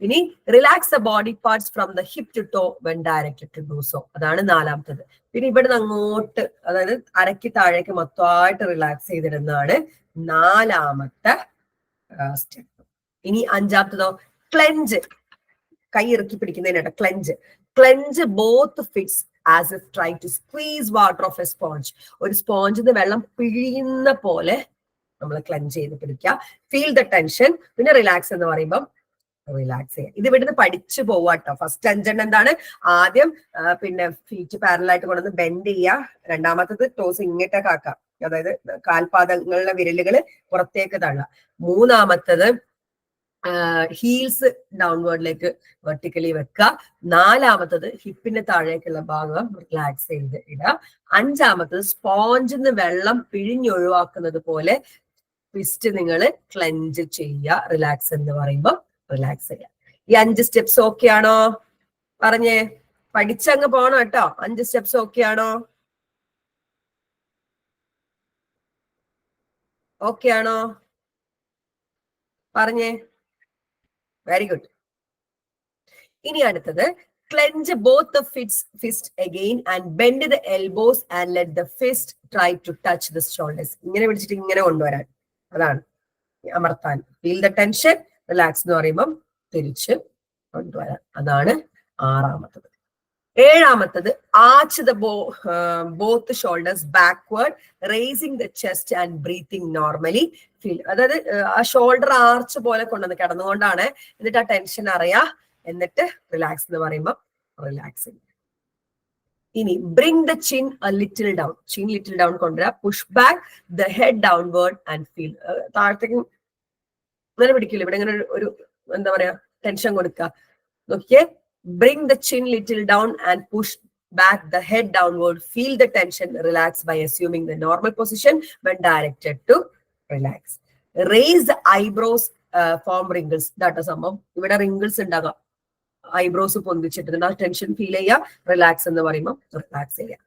ഇനി relax the body parts from the hip to toe when directed to do so. അതാണ് നാലാമത്തത്. പിന്നെ ഇവിടുന്ന് അങ്ങോട്ട്, അതായത് അരയ്ക്ക് താഴേക്ക് മൊത്തമായിട്ട് റിലാക്സ് ചെയ്തിരുന്നതാണ് നാലാമത്തെ സ്റ്റെപ്പ്. ഇനി അഞ്ചാമത്തതോ ക്ലെഞ്ച്, കൈ ഇറുക്കി പിടിക്കുന്നതിനായിട്ട് clench. Clench both fists as if try to squeeze water of a sponge. ഒരു സ്പോഞ്ചിന്ന് വെള്ളം പിഴിയുന്ന പോലെ നമ്മൾ ക്ലെഞ്ച് ചെയ്ത് പിടിക്കുക. Feel the tension. പിന്നെ റിലാക്സ് എന്ന് പറയുമ്പോൾ റിലാക്സ് ചെയ്യുക. ഇത് ഇവിടുന്ന് പഠിച്ചു പോവാട്ടോ. ഫസ്റ്റ് അഞ്ചെണ്ണം എന്താണ്? ആദ്യം പിന്നെ ഫീറ്റ് പാരലായിട്ട് കൊണ്ടുവന്ന് ബെൻഡ് ചെയ്യുക. രണ്ടാമത്തത് ടോസ് ഇങ്ങോട്ടേക്ക് ആക്കാം, അതായത് കാൽപാദങ്ങളുടെ വിരലുകൾ പുറത്തേക്ക് തള്ളുക. മൂന്നാമത്തത് ഹീൽസ് ഡൗൺവേർഡിലേക്ക് വെർട്ടിക്കലി വെക്കുക. നാലാമത്തത് ഹിപ്പിന്റെ താഴേക്കുള്ള ഭാഗം റിലാക്സ് ചെയ്ത് ഇടുക. അഞ്ചാമത്തത് സ്പോഞ്ചിന്ന് വെള്ളം പിഴിഞ്ഞൊഴിവാക്കുന്നത് പോലെ ട്വിസ്റ്റ് നിങ്ങൾ ക്ലെഞ്ച് ചെയ്യുക. റിലാക്സ് എന്ന് പറയുമ്പോൾ റിലാക്സ് ചെയ്യുക. ഈ 5 സ്റ്റെപ്സ് ഓക്കെ ആണോ? പറഞ്ഞേ, പഠിച്ചങ്ങ് പോണം കേട്ടോ. 5 സ്റ്റെപ്സ് ഓക്കെ ആണോ? ഓക്കെ ആണോ? പറഞ്ഞേ. Very good. ഇനി അടുത്തത് clench both the fist again and bend the elbows and let the fist try to touch the shoulders. ഇങ്ങനെ പിടിച്ചിട്ട് ഇങ്ങനെ കൊണ്ടുവരാൻ, അതാണ് അമർത്താൻ. ഫീൽ ദ ടെൻഷൻ, റിലാക്സ് എന്ന് പറയുമ്പം തിരിച്ച് കൊണ്ടുവരാൻ. അതാണ് ആറാമത്തത്. ഏഴാമത്തത് arch the both shoulders backward, raising the chest and breathing normally. Feel, അതായത് ആ ഷോൾഡർ ആർച്ച് പോലെ കൊണ്ടുവന്ന് കിടന്നുകൊണ്ടാണ്. എന്നിട്ട് ആ ടെൻഷൻ അറിയാ, എന്നിട്ട് റിലാക്സ് എന്ന് പറയുമ്പോൾ റിലാക്സിങ്. ഇനി bring the chin a little down. Chin little down കൊണ്ടുവരാ. Push back the head downward and feel. താഴത്തേക്ക് ഇങ്ങനെ പിടിക്കില്ല, ഇവിടെ ഇങ്ങനെ ഒരു എന്താ പറയാ ടെൻഷൻ കൊടുക്കുക. നോക്കിയേ, bring the chin little down and push back the head downward. Feel the tension, relax by assuming the normal position when directed to relax. Raise the eyebrows, form wrinkles. That is സംഭവം. ഇവിടെ wrinkles ഉണ്ടാകാം, ഐബ്രോസ് പൊന്തിച്ചിട്ട് ആ ടെൻഷൻ ഫീൽ ചെയ്യുക. റിലാക്സ് എന്ന് പറയുമ്പോൾ റിലാക്സ് ചെയ്യുക.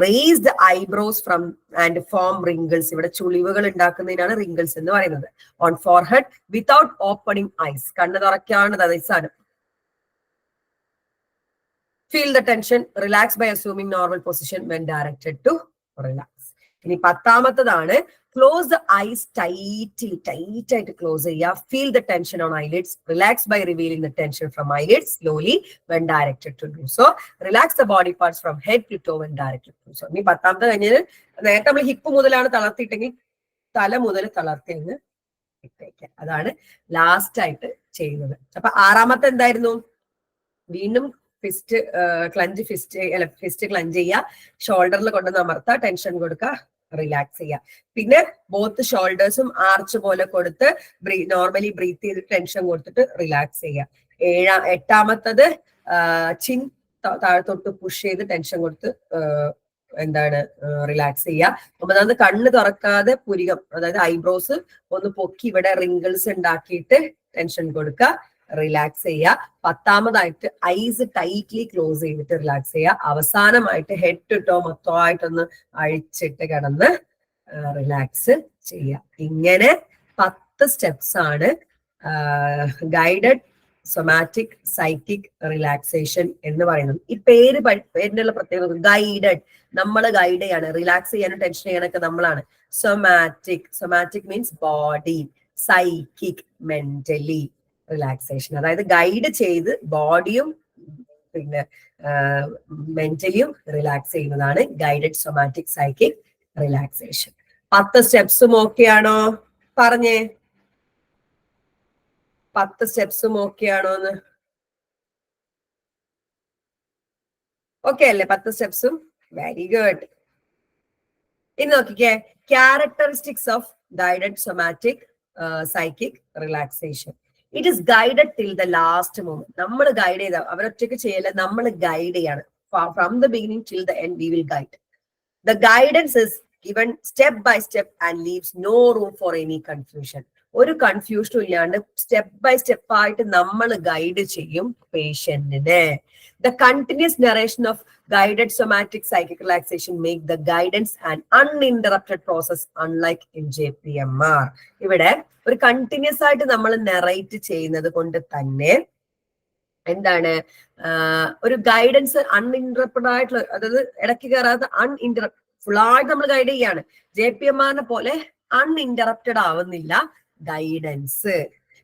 Raise the eyebrows from and form wrinkles. ഇവിടെ ചുളിവുകൾ ഉണ്ടാക്കുന്നതിനാണ് റിങ്കിൾസ് എന്ന് പറയുന്നത്. On forehead without opening eyes. കണ്ണ് തുറക്കാണ് സാധനം. Feel the tension, relax by assuming normal position when directed to relax. ഇനി പത്താമത്തതാണ് close the eyes tightly. Tight ആയിട്ട് ക്ലോസ് ചെയ്യുക. Feel the tension on eyelids. Relax by revealing the tension from eyelids slowly when directed to do so. Relax the body parts from head to toe when directed to do so. ഇനി പത്താമത്തെ കഴിഞ്ഞാൽ നേരത്തെ നമ്മൾ ഹിപ്പ് മുതലാണ് തളർത്തിയിട്ടെങ്കിൽ തല മുതൽ തളർത്തിയെന്ന് ഇട്ടേക്കുക. അതാണ് ലാസ്റ്റ് ആയിട്ട് ചെയ്യുന്നത്. അപ്പൊ ആറാമത്തെ എന്തായിരുന്നു? വീണ്ടും ഫിസ്റ്റ് ക്ലഞ്ച്, ഫിസ്റ്റ് ക്ലഞ്ച് ചെയ്യുക. ഷോൾഡറിൽ കൊണ്ടുവന്ന് അമർത്തുക, ടെൻഷൻ കൊടുക്കുക, റിലാക്സ് ചെയ്യുക. പിന്നെ ബോത്ത് ഷോൾഡേഴ്സും ആർച്ച് പോലെ കൊടുത്ത് നോർമലി ബ്രീത്ത് ചെയ്ത് ടെൻഷൻ കൊടുത്തിട്ട് റിലാക്സ് ചെയ്യുക. എട്ടാമത്തത് ചിൻ താഴത്തോട്ട് പുഷ് ചെയ്ത് ടെൻഷൻ കൊടുത്ത് എന്താണ് റിലാക്സ് ചെയ്യുക. ഒമ്പതാമത് കണ്ണ് തുറക്കാതെ പുരികം, അതായത് ഐബ്രോസ് ഒന്ന് പൊക്കി ഇവിടെ റിങ്കിൾസ് ഉണ്ടാക്കിയിട്ട് ടെൻഷൻ കൊടുക്കുക, റിലാക്സ് ചെയ്യുക. പത്താമതായിട്ട് ഐസ് ടൈറ്റ്ലി ക്ലോസ് ചെയ്തിട്ട് റിലാക്സ് ചെയ്യുക. അവസാനമായിട്ട് ഹെഡ് ടു ടോ മൊത്തമായിട്ടൊന്ന് അഴിച്ചിട്ട് കിടന്ന് റിലാക്സ് ചെയ്യുക. ഇങ്ങനെ 10 സ്റ്റെപ്സ് ആണ് ഗൈഡഡ് സൊമാറ്റിക് സൈക്കിക് റിലാക്സേഷൻ എന്ന് പറയുന്നത്. ഈ പേരിനുള്ള പ്രത്യേകത ഗൈഡഡ്, നമ്മൾ ഗൈഡ് ചെയ്യാണ്. റിലാക്സ് ചെയ്യാനും ടെൻഷൻ ചെയ്യാനൊക്കെ നമ്മളാണ്. Somatic means body, psychic mentally relaxation. അതായത് ഗൈഡ് ചെയ്ത് ബോഡിയും പിന്നെ മെന്റലിയും റിലാക്സ് ചെയ്യുന്നതാണ് ഗൈഡഡ് സൊമാറ്റിക് സൈക്കിക് റിലാക്സേഷൻ. 10 സ്റ്റെപ്സും ഓക്കെ ആണോ? പറഞ്ഞേ, 10 സ്റ്റെപ്സും ഓക്കെ ആണോന്ന്? ഓക്കെ അല്ലേ 10 സ്റ്റെപ്സും? Very good. ഇനി നോക്കിക്കേ, characteristics of guided somatic psychic relaxation. It is guided till the last moment. നമ്മൾ ഗൈഡ് ചെയ്ത, അവരൊറ്റയ്ക്ക് ചെയ്യല്ല, നമ്മൾ ഗൈഡ് ചെയ്യാണ്. From the beginning till the end we will guide. The guidance is given step by step and leaves no room for any confusion. ഒരു കൺഫ്യൂഷനും ഇല്ലാണ്ട് സ്റ്റെപ്പ് ബൈ സ്റ്റെപ്പ് ആയിട്ട് നമ്മൾ ഗൈഡ് ചെയ്യും പേഷ്യന്റിനെ. The continuous narration of guided somatic psychic relaxation make the guidance an uninterrupted process unlike in JPMR. ഇവിടെ ഒരു കണ്ടിന്യൂസ് ആയിട്ട് നമ്മൾ നെറേറ്റ് ചെയ്യുന്നത് കൊണ്ട് തന്നെ എന്താണ് ഒരു ഗൈഡൻസ് അൺഇൻറ്ററപ്റ്റഡ് ആയിട്ടുള്ള, അതായത് ഇടയ്ക്ക് കയറാതെ ഫുൾ ആയിട്ട് നമ്മൾ ഗൈഡ് ചെയ്യാണ്. JPMR പോലെ അൺഇൻറ്ററപ്റ്റഡ് ആവുന്നില്ല ഗൈഡൻസ്.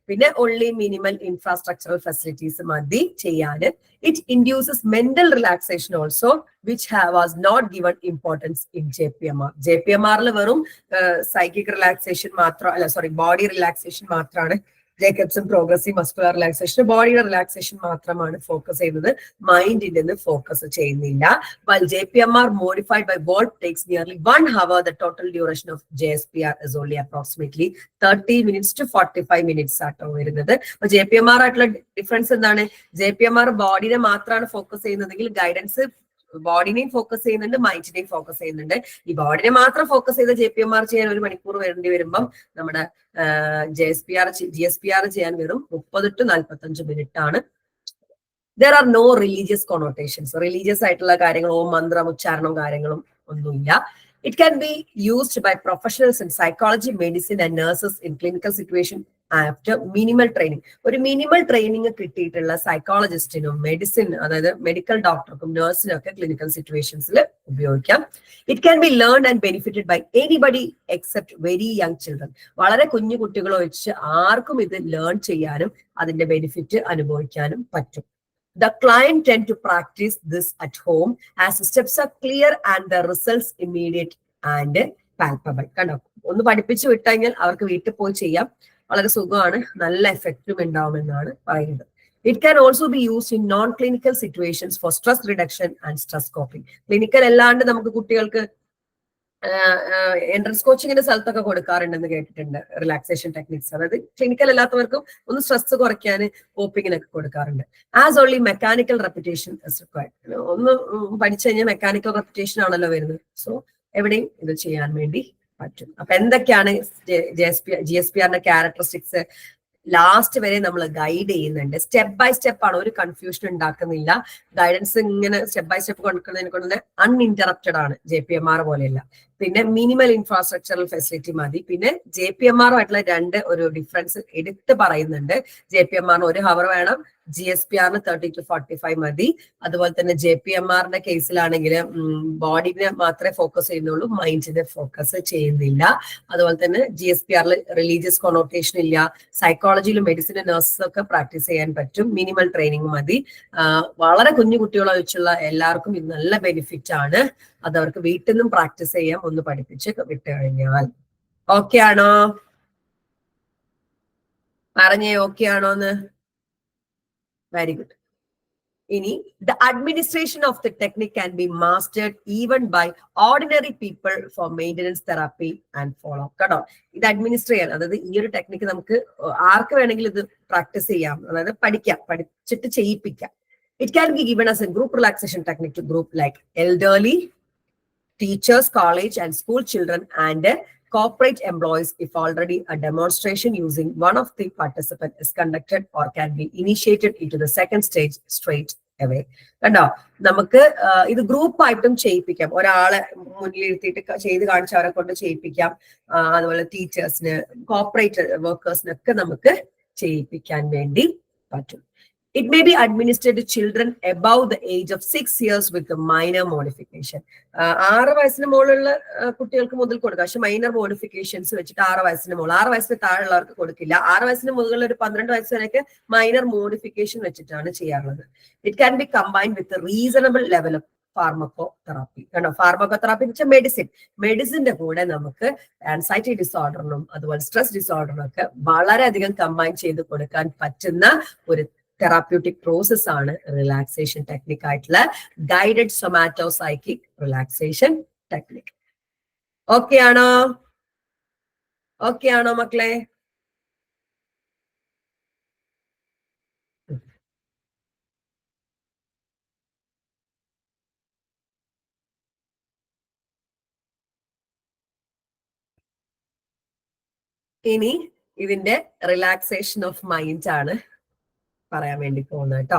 പിന്നെ only minimal infrastructural facilities മതി ചെയ്യാന്. It induces mental relaxation also, which was not given importance in JPMR. JPMR വെറും psychic relaxation മാത്രം അല്ല, സോറി, ബോഡി റിലാക്സേഷൻ മാത്രമാണ്. ജേക്കബ്സൺ പ്രോഗ്രസീവ് മസ്കുലർ റിലാക്സേഷൻ ബോഡിയുടെ റിലാക്സേഷൻ മാത്രമാണ് ഫോക്കസ് ചെയ്യുന്നത്, മൈൻഡിന്റെ ഫോക്കസ് ചെയ്യുന്നില്ല. While JPMR modified by Wolf takes nearly 1 hour, the total duration of JSPR is only approximately 30 minutes to 45 minutes ആട്ടോ വരുന്നത്. അപ്പൊ JPMR ആയിട്ടുള്ള ഡിഫറൻസ് എന്താണ്? JPMR ബോഡിനെ മാത്രമാണ് ഫോക്കസ് ചെയ്യുന്നതെങ്കിൽ ഗൈഡൻസ് ബോഡിനെയും ഫോക്കസ് ചെയ്യുന്നുണ്ട്, മൈൻഡിനെയും ഫോക്കസ് ചെയ്യുന്നുണ്ട്. ഈ ബോഡിനെ മാത്രം ഫോക്കസ് ചെയ്ത് JPMR ചെയ്യാൻ 1 മണിക്കൂർ വേണ്ടി വരുമ്പം നമ്മുടെ GSPR ചെയ്യാൻ വെറും 30 to 45 മിനിറ്റ് ആണ്. There are no religious connotations. Religious ആയിട്ടുള്ള കാര്യങ്ങളോ മന്ത്രം ഉച്ചാരണം കാര്യങ്ങളും ഒന്നുമില്ല. It can be used by professionals in psychology, medicine and nurses in clinical situation after minimal training. ഒരു മിനിമൽ ട്രെയിനിങ് കിട്ടിയിട്ടുള്ള സൈക്കോളജിസ്റ്റിനും മെഡിസിൻ, അതായത് മെഡിക്കൽ ഡോക്ടർക്കും നഴ്സിനും ഒക്കെ ക്ലിനിക്കൽ സിറ്റുവേഷൻസിൽ ഉപയോഗിക്കാം. It can be learn and benefited by anybody except very young children. വളരെ കുഞ്ഞു കുട്ടികൾ ഒഴിച്ച് ആർക്കും ഇത് ലേൺ ചെയ്യാനും അതിന്റെ ബെനിഫിറ്റ് അനുഭവിക്കാനും പറ്റും. The client tend to practice this at home as the steps are clear and the results immediate and palpable. കണ്ടോ, ഒന്ന് പഠിപ്പിച്ചു വിട്ടുകഴിഞ്ഞാൽ അവർക്ക് വീട്ടിൽ പോയി ചെയ്യാം, വളരെ സുഖമാണ്, നല്ല എഫക്റ്റും ഉണ്ടാവുമെന്നാണ് പറയുന്നത്. It can also be used in non-clinical situations for stress reduction and stress coping. Clinical അല്ലാണ്ട് നമുക്ക് കുട്ടികൾക്ക് എൻട്രൻസ് കോച്ചിങ്ങിന്റെ സ്ഥലത്തൊക്കെ കൊടുക്കാറുണ്ടെന്ന് കേട്ടിട്ടുണ്ട് റിലാക്സേഷൻ ടെക്നിക്സ്. അതായത് ക്ലിനിക്കൽ അല്ലാത്തവർക്കും ഒന്ന് സ്ട്രെസ് കുറയ്ക്കാൻ കോപ്പിങ്ങിനൊക്കെ കൊടുക്കാറുണ്ട്. As only mechanical repetition is required. ഒന്ന് പഠിച്ചു കഴിഞ്ഞാൽ മെക്കാനിക്കൽ റെപ്പിറ്റേഷൻ ആണല്ലോ വരുന്നത്. സോ എവിടെയും ഇത് ചെയ്യാൻ വേണ്ടി പറ്റും. അപ്പൊ എന്തൊക്കെയാണ് GSPR ക്യാരക്ടറിസ്റ്റിക്സ്? ലാസ്റ്റ് വരെ നമ്മൾ ഗൈഡ് ചെയ്യുന്നുണ്ട്. സ്റ്റെപ്പ് ബൈ സ്റ്റെപ്പ് ആണ്, ഒരു കൺഫ്യൂഷൻ ഉണ്ടാക്കുന്നില്ല. ഗൈഡൻസ് ഇങ്ങനെ സ്റ്റെപ്പ് ബൈ സ്റ്റെപ്പ് കൊടുക്കുന്നതിനെ കൊണ്ട് അൺഇൻറ്ററപ്റ്റഡ് ആണ്, JPMR പോലെയല്ല. പിന്നെ മിനിമൽ ഇൻഫ്രാസ്ട്രക്ചറൽ ഫെസിലിറ്റി മതി. പിന്നെ JPMR ആയിട്ടുള്ള ഒരു ഡിഫറൻസ് എടുത്ത് പറയുന്നുണ്ട്. JPMR 1 hour വേണം, GSPR 30 to 45 മതി. അതുപോലെ തന്നെ JPMR കേസിലാണെങ്കിൽ ബോഡിനെ മാത്രമേ ഫോക്കസ് ചെയ്യുന്നുള്ളൂ, മൈൻഡിനെ ഫോക്കസ് ചെയ്യുന്നില്ല. അതുപോലെ തന്നെ GSPR റിലീജിയസ് കൊണോട്ടേഷൻ ഇല്ല. സൈക്കോളജിയിലും മെഡിസിനും നഴ്സസും ഒക്കെ പ്രാക്ടീസ് ചെയ്യാൻ പറ്റും. മിനിമൽ ട്രെയിനിങ് മതി. വളരെ കുഞ്ഞു കുട്ടികളെ വെച്ചുള്ള എല്ലാവർക്കും ഇത് നല്ല ബെനിഫിറ്റ് ആണ്. അത് അവർക്ക് വീട്ടിൽ നിന്നും പ്രാക്ടീസ് ചെയ്യാം, ഒന്ന് പഠിപ്പിച്ച് വിട്ട് കഴിഞ്ഞാൽ. ഓക്കെ ആണോ? പറഞ്ഞേ ഓക്കെ ആണോന്ന്? Very good. ഇനി the administration of the technique can be mastered even by ordinary people for maintenance therapy and follow up. കേട്ടോ, ഇത് അഡ്മിനിസ്റ്റർ ചെയ്യാൻ, അതായത് ഈ ഒരു ടെക്നിക്ക് നമുക്ക് ആർക്ക് വേണമെങ്കിലും ഇത് പ്രാക്ടീസ് ചെയ്യാം, അതായത് പഠിച്ചിട്ട് ചെയ്യിപ്പിക്കാം. It can be given as a group relaxation technique to group like elderly, teachers, college and school children and corporate employees if already a demonstration using one of the participants is conducted or can be initiated into the second stage straight away. കണ്ടോ, നമുക്ക് ഇത് ഗ്രൂപ്പ് ആയിട്ടും ചെയ്യിപ്പിക്കാം. ഒരാളെ മുന്നിലിരുത്തിയിട്ട് ചെയ്ത് കാണിച്ച് അവരെ കൊണ്ട് ചെയ്യിപ്പിക്കാം. അതുപോലെ ടീച്ചേഴ്സിന്, കോർപ്പറേറ്റ് വർക്കേഴ്സിനൊക്കെ നമുക്ക് ചെയ്യിപ്പിക്കാൻ വേണ്ടി പറ്റും. It may be administered to children above the age of 6 years with a minor modification. 6 വയസ്സിന് മുകളിലുള്ള കുട്ടികൾക്ക് മുതൽ കൊടുക്കാം, പക്ഷെ മൈനർ മോഡിഫിക്കേഷൻസ് വെച്ചിട്ട് 6 വയസ്സിന് മുകളിൽ, 6 വയസ്സിന് താഴെയുള്ളവർക്ക് കൊടുക്കില്ല. 6 വയസ്സിന് മുകളിൽ ഒരു 12 വയസ്സ് വരെയൊക്കെ മൈനർ മോഡിഫിക്കേഷൻ വെച്ചിട്ടാണ് ചെയ്യാറുള്ളത്. It can be combined with a reasonable level of pharmacotherapy. കണ്ടോ, ഫാർമക്കോതെറാപ്പി എന്ന് വെച്ചാൽ മെഡിസിന്റെ കൂടെ നമുക്ക് ആൻസൈറ്റി ഡിസോർഡറിനും അതുപോലെ സ്ട്രെസ് ഡിസോർഡറിനും ഒക്കെ വളരെയധികം കമ്പൈൻ ചെയ്ത് കൊടുക്കാൻ പറ്റുന്ന ഒരു തെറാപ്യൂട്ടിക് പ്രോസസ് ആണ് റിലാക്സേഷൻ ടെക്നിക് ആയിട്ടുള്ള guided somato psychic relaxation technique. Okay ആണോ? ഓക്കെ ആണോ മക്കളെ? ഇനി ഇതിന്റെ റിലാക്സേഷൻ ഓഫ് മൈൻഡ് ആണ് പറയാൻ വേണ്ടി പോകുന്നത് കേട്ടോ.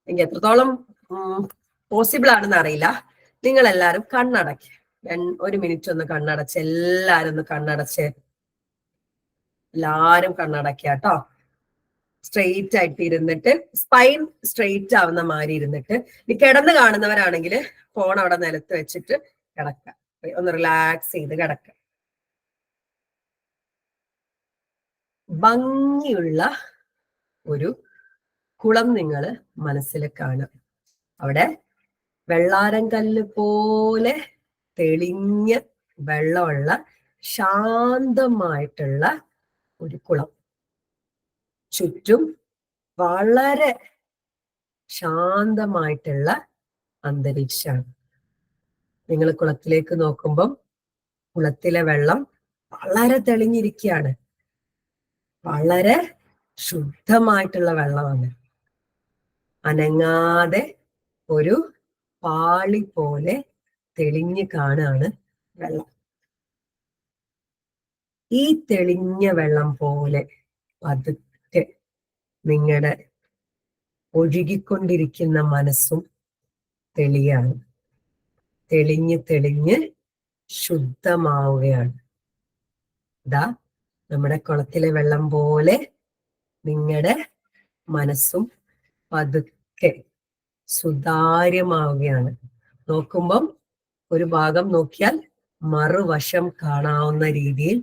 എനിക്ക് എത്രത്തോളം പോസിബിൾ ആണെന്ന് അറിയില്ല. നിങ്ങൾ എല്ലാവരും കണ്ണടയ്ക്ക്. ഒരു മിനിറ്റ് ഒന്ന് കണ്ണടച്ച്, എല്ലാരും ഒന്ന് കണ്ണടച്ച്, എല്ലാരും കണ്ണടയ്ക്കാട്ടോ. സ്ട്രെയിറ്റ് ആയിട്ട് ഇരുന്നിട്ട്, സ്പൈൻ സ്ട്രെയിറ്റ് ആവുന്ന മാതിരി ഇരുന്നിട്ട്. ഈ കിടന്ന് കാണുന്നവരാണെങ്കിൽ ഫോൺ അവിടെ നിലത്ത് വെച്ചിട്ട് കിടക്കുക. ഒന്ന് റിലാക്സ് ചെയ്ത് കിടക്കുക. ഭംഗിയുള്ള ഒരു കുളം നിങ്ങൾ മനസ്സിൽ കാണുക. അവിടെ വെള്ളാരം കല്ല് പോലെ തെളിഞ്ഞ വെള്ളമുള്ള ശാന്തമായിട്ടുള്ള ഒരു കുളം. ചുറ്റും വളരെ ശാന്തമായിട്ടുള്ള അന്തരീക്ഷമാണ്. നിങ്ങൾ കുളത്തിലേക്ക് നോക്കുമ്പം കുളത്തിലെ വെള്ളം വളരെ തെളിഞ്ഞിരിക്കുകയാണ്. വളരെ ശുദ്ധമായിട്ടുള്ള വെള്ളമാണ്. അനങ്ങാതെ ഒരു പാളി പോലെ തെളിഞ്ഞു കാണാണ് വെള്ളം. ഈ തെളിഞ്ഞ വെള്ളം പോലെ പതുക്കെ നിങ്ങളുടെ ഒഴുകിക്കൊണ്ടിരിക്കുന്ന മനസ്സും തെളിയാണ്. തെളിഞ്ഞ് തെളിഞ്ഞ് ശുദ്ധമാവുകയാണ്. ഇതാ നമ്മുടെ കുളത്തിലെ വെള്ളം പോലെ നിങ്ങളുടെ മനസ്സും പതുക്കെ സുതാര്യമാവുകയാണ്. നോക്കുമ്പം ഒരു ഭാഗം നോക്കിയാൽ മറുവശം കാണാവുന്ന രീതിയിൽ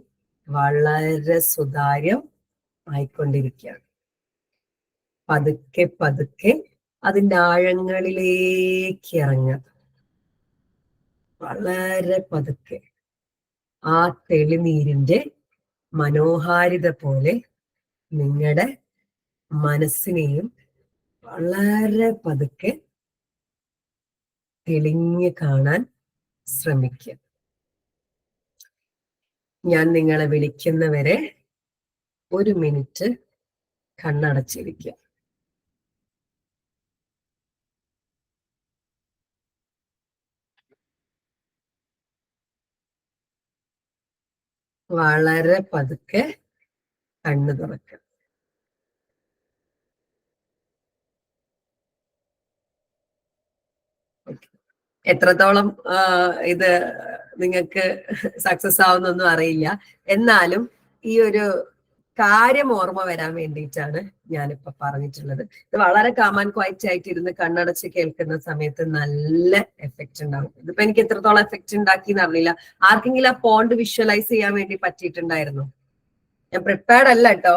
വളരെ സുതാര്യം ആയിക്കൊണ്ടിരിക്കുകയാണ്. പതുക്കെ പതുക്കെ അതിൻ്റെ ആഴങ്ങളിലേക്ക് ഇറങ്ങുക. വളരെ പതുക്കെ ആ തെളിനീരിന്റെ മനോഹാരിത പോലെ നിങ്ങളുടെ മനസ്സിനെയും വളരെ പതുക്കെ തെളിഞ്ഞ് കാണാൻ ശ്രമിക്കുക. ഞാൻ നിങ്ങളെ വിളിക്കുന്നവരെ ഒരു മിനിറ്റ് കണ്ണടച്ചിരിക്കുക. വളരെ പതുക്കെ കണ്ണു തുറക്കുക. എത്രത്തോളം ഇത് നിങ്ങൾക്ക് സക്സസ് ആവുന്നൊന്നും അറിയില്ല. എന്നാലും ഈ ഒരു കാര്യം ഓർമ്മ വരാൻ വേണ്ടിയിട്ടാണ് ഞാനിപ്പോ പറഞ്ഞിട്ടുള്ളത്. ഇത് വളരെ കാമാൻ ക്വൈറ്റ് ആയിട്ട് ഇരുന്ന് കണ്ണടച്ച് കേൾക്കുന്ന സമയത്ത് നല്ല എഫക്റ്റ് ഉണ്ടാവും. ഇതിപ്പോ എനിക്ക് എത്രത്തോളം എഫക്റ്റ് ഉണ്ടാക്കി എന്ന് അറിയില്ല. ആർക്കെങ്കിലും ആ പോണ്ട് വിഷ്വലൈസ് ചെയ്യാൻ വേണ്ടി പറ്റിയിട്ടുണ്ടായിരുന്നു? ഞാൻ പ്രിപ്പയർഡ് അല്ല കേട്ടോ.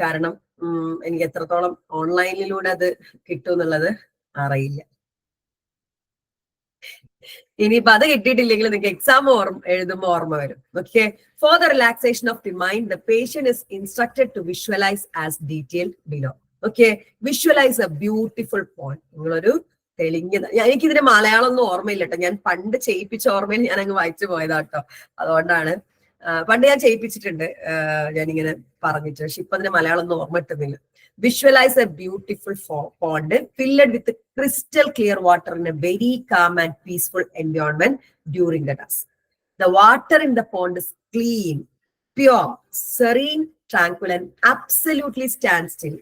കാരണം എനിക്ക് എത്രത്തോളം ഓൺലൈനിലൂടെ അത് കിട്ടും എന്നുള്ളത് അറിയില്ല. ഇനിയിപ്പോ അത് കിട്ടിയിട്ടില്ലെങ്കിൽ നിങ്ങൾക്ക് എക്സാം എഴുതുമ്പോൾ ഓർമ്മ വരും. Okay. For the relaxation of the mind, the patient is instructed to visualise as detailed below. Okay. Visualise a beautiful point. നിങ്ങളൊരു തെളിഞ്ഞ, എനിക്കിതിന്റെ മലയാളം ഒന്നും ഓർമ്മയില്ല കേട്ടോ. ഞാൻ പണ്ട് ചെയ്യിപ്പിച്ച ഓർമ്മയിൽ ഞാൻ അങ്ങ് വായിച്ചു പോയതാട്ടോ. അതുകൊണ്ടാണ് പണ്ട് ഞാൻ ചെയ്യിപ്പിച്ചിട്ടുണ്ട് ഞാനിങ്ങനെ പറഞ്ഞിട്ട്. പക്ഷെ ഇപ്പൊ അതിന്റെ മലയാളം ഒന്നും ഓർമ്മ കിട്ടുന്നില്ല. Visualize a beautiful pond filled with crystal clear water in a very calm and peaceful environment during the dusk. The water in the pond is clean, pure, serene, tranquil, and absolutely standstill.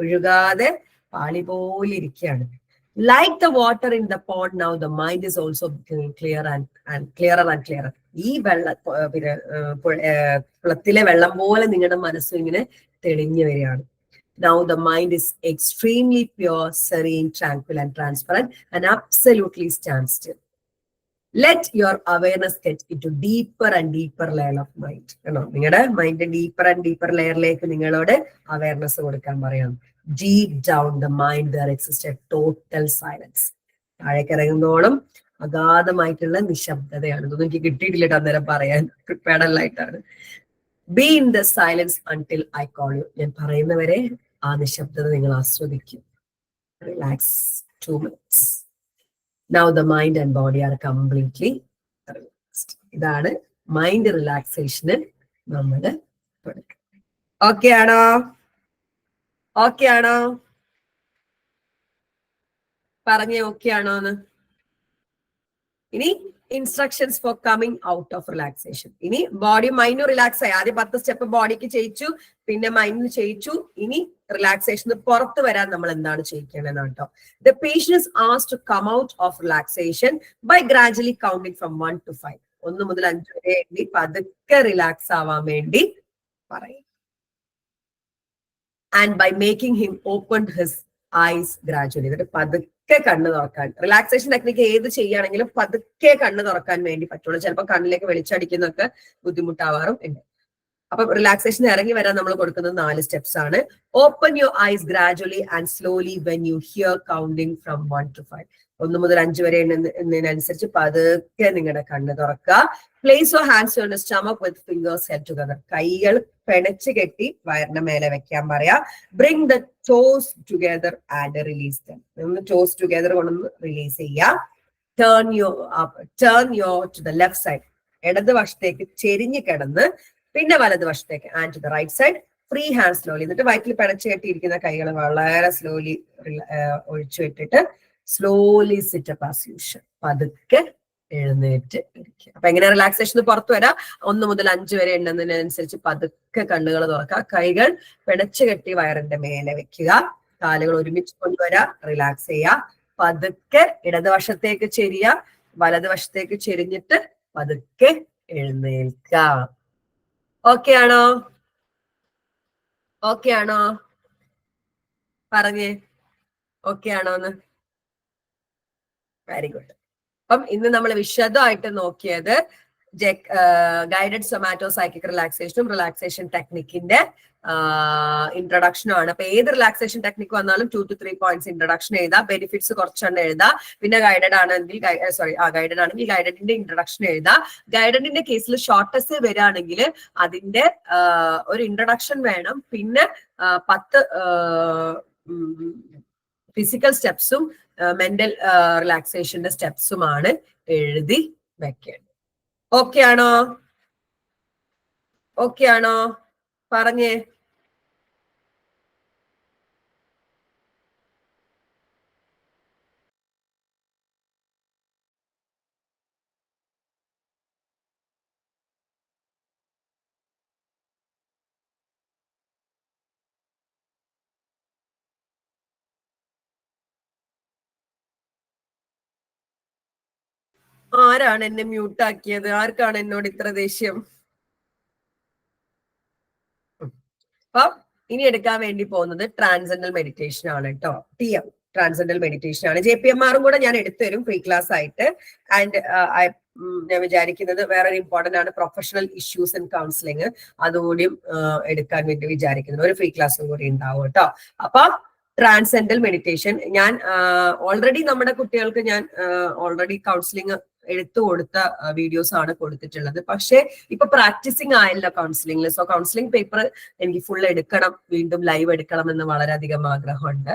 ഒഴുകാതെ പാളി പോലെ ഇരിക്കുകയാണ്. Like the water in the pond, now the mind is also becoming clearer and clearer. ഈ കുളത്തിലെ വെള്ളം പോലെ നിങ്ങളുടെ മനസ്സും ഇങ്ങനെ തെളിഞ്ഞു വരികയാണ്. Now the mind is extremely pure, serene, tranquil, and transparent, and absolutely standstill. Let your awareness get into deeper and deeper layer of mind. നിങ്ങളുടെ മൈൻഡ് deeper and deeper ലെയറിലേക്ക് നിങ്ങളോട് അവയർനെസ് കൊടുക്കാൻ പറയാം. Deep down the mind there exists a total silence. താഴേക്ക് ഇറങ്ങുന്നോളം അഗാധമായിട്ടുള്ള നിശബ്ദതയാണ്. ഇതൊന്നും എനിക്ക് കിട്ടിയിട്ടില്ല അന്നേരം പറയാൻ, prepared അല്ലായിട്ടാണ്. Be in the silence until I call you. ഞാൻ പറയുന്നവരെ ആ നിശബ്ദത നിങ്ങൾ ആസ്വദിക്കും. Relax 2 minutes. Now the mind and body are completely relaxed. ഇതാണ് മൈൻഡ് റിലാക്സേഷന് നമ്മൾ കൊടുക്കുക. ഓക്കെ ആണോ? ഓക്കെ ആണോ? പറഞ്ഞേ ഓക്കെ ആണോന്ന്. ഇനി instructions for coming out of relaxation. ഇനി ബോഡി മൈൻഡ് റിലാക്സ് ആയി. ആദ്യം 10 സ്റ്റെപ്പ് ബോഡിക്ക് ചെയ്യിച്ചു, പിന്നെ മൈൻഡിന് ചെയ്യിച്ചു. ഇനി റിലാക്സേഷന് പുറത്ത് വരാൻ നമ്മൾ എന്താണ് ചെയ്യിക്കേണ്ടതെന്ന് കേട്ടോ. The patient is asked to come out of relaxation by gradually counting from 1 to 5. 1 മുതൽ 5 വരെ എണ്ണി പതുക്കെ റിലാക്സ് ആവാൻ വേണ്ടി പറയും. And by making him open his eyes gradually. എന്നിട്ട് പതുക്കെ കണ്ണ് തുറക്കാൻ. റിലാക്സേഷൻ ടെക്നിക്ക് ഏത് ചെയ്യുകയാണെങ്കിലും പതുക്കെ കണ്ണ് തുറക്കാൻ വേണ്ടി പറ്റുള്ളൂ. ചിലപ്പോൾ കണ്ണിലേക്ക് വെളിച്ചടിക്കുന്നൊക്കെ ബുദ്ധിമുട്ടാവാറും ഉണ്ട്. അപ്പൊ റിലാക്സേഷൻ ഇറങ്ങി വരാൻ നമ്മൾ കൊടുക്കുന്നത് 4 സ്റ്റെപ്സ് ആണ്. Open your ice gradually and slowly when you here counting from 1 to 5. 1 മുതൽ 5 വരെ എണ്ണുന്നതിനനുസരിച്ച് പതുക്കെ നിങ്ങളുടെ കണ്ണ് തുറക്കുക. Place your hands on stomach with fingers held together. കൈകൾ പിണച്ച് കെട്ടി വയറിന്റെ മേലെ വെക്കാൻ പറയാ. Bring the toes together and release them. ഒന്ന് ടോസ് ടുഗദർ കൊണ്ടൊന്ന് റിലീസ് ചെയ്യാം. Turn your to the left side. ഇടതുവശത്തേക്ക് ചെരിഞ്ഞ് കിടന്ന് പിന്നെ വലതുവശത്തേക്ക്. And to the right side. Free hand slowly. എന്നിട്ട് വയറ്റിൽ പിണച്ച് കെട്ടിയിരിക്കുന്ന കൈകൾ വളരെ സ്ലോലി ഒഴിച്ചു വിട്ടിട്ട് slowly sit up as usual. പതുക്കെ എഴുന്നേറ്റ് ഇരിക്കുക. അപ്പൊ എങ്ങനെ റിലാക്സേഷൻ പുറത്തു വരാം? 1 മുതൽ 5 വരെ എണ്ണുന്നതിനനുസരിച്ച് പതുക്കെ കണ്ണുകൾ തുറക്കുക. കൈകൾ പിണച്ച് കെട്ടി വയറിന്റെ മേലെ വെക്കുക. കാലുകൾ ഒരുമിച്ച് കൊണ്ടുവരാ. റിലാക്സ് ചെയ്യുക. പതുക്കെ ഇടതുവശത്തേക്ക് ചെരിയ, വലതുവശത്തേക്ക് ചെരിഞ്ഞിട്ട് പതുക്കെ എഴുന്നേൽക്കുക. ഓക്കെ ആണോ? ഓക്കെ ആണോ? പറഞ്ഞേ ഓക്കെ ആണോന്ന്. Very good. അപ്പം ഇന്ന് നമ്മൾ വിശദമായിട്ട് നോക്കിയത് ഗൈഡഡ് സൊമാറ്റോ സൈക്കിക് റിലാക്സേഷനും റിലാക്സേഷൻ ടെക്നിക്കിന്റെ ഇൻട്രൊഡക്ഷനും ആണ്. അപ്പൊ ഏത് റിലാക്സേഷൻ ടെക്നിക്ക് വന്നാലും 2 to 3 പോയിന്റ്സ് ഇൻട്രൊഡക്ഷൻ എഴുതാ. ബെനിഫിറ്റ്സ് കുറച്ചെണ്ണം എഴുതാ. പിന്നെ ഗൈഡഡ് ആണെങ്കിൽ ഗൈഡഡിന്റെ ഇൻട്രൊഡക്ഷൻ എഴുതാ. ഗൈഡഡിന്റെ കേസിൽ ഷോർട്ടസ്റ്റ് വരികയാണെങ്കിൽ അതിന്റെ ഒരു ഇൻട്രൊഡക്ഷൻ വേണം. പിന്നെ 10 ഫിസിക്കൽ സ്റ്റെപ്സും മെന്റൽ റിലാക്സേഷന്റെ സ്റ്റെപ്സുമാണ് എഴുതി വെക്കേണ്ടത്. ഓക്കെ ആണോ? ഓക്കെ ആണോ? പറഞ്ഞേ. ആരാണ് എന്നെ മ്യൂട്ടാക്കിയത്? ആർക്കാണ് എന്നോട് ഇത്ര ദേഷ്യം? അപ്പം ഇനി എടുക്കാൻ വേണ്ടി പോകുന്നത് ട്രാൻസെൻഡൽ മെഡിറ്റേഷൻ ആണ് കേട്ടോ. TM ട്രാൻസെൻഡൽ മെഡിറ്റേഷൻ ആണ്. JPMR കൂടെ ഞാൻ എടുത്തുതരും ഫ്രീ ക്ലാസ് ആയിട്ട്. ആൻഡ് ഞാൻ വിചാരിക്കുന്നത് വേറെ ഇമ്പോർട്ടന്റ് ആണ്, പ്രൊഫഷണൽ ഇഷ്യൂസ് ആൻഡ് കൗൺസിലിംഗ്. അതുകൂടിയും എടുക്കാൻ വേണ്ടി വിചാരിക്കുന്നത് ഒരു ഫ്രീ ക്ലാസ്സും കൂടി ഉണ്ടാവും കേട്ടോ. അപ്പൊ ട്രാൻസെൻഡൽ മെഡിറ്റേഷൻ ഞാൻ ഓൾറെഡി നമ്മുടെ കുട്ടികൾക്ക് ഞാൻ ഓൾറെഡി കൗൺസിലിംഗ് എടുത്തു കൊടുത്ത വീഡിയോസ് ആണ് കൊടുത്തിട്ടുള്ളത്. പക്ഷെ ഇപ്പൊ പ്രാക്ടീസിങ് ആയല്ലോ കൗൺസിലിംഗിൽ. സോ കൗൺസിലിംഗ് പേപ്പർ എനിക്ക് ഫുൾ എടുക്കണം, വീണ്ടും ലൈവ് എടുക്കണം എന്ന് വളരെയധികം ആഗ്രഹമുണ്ട്.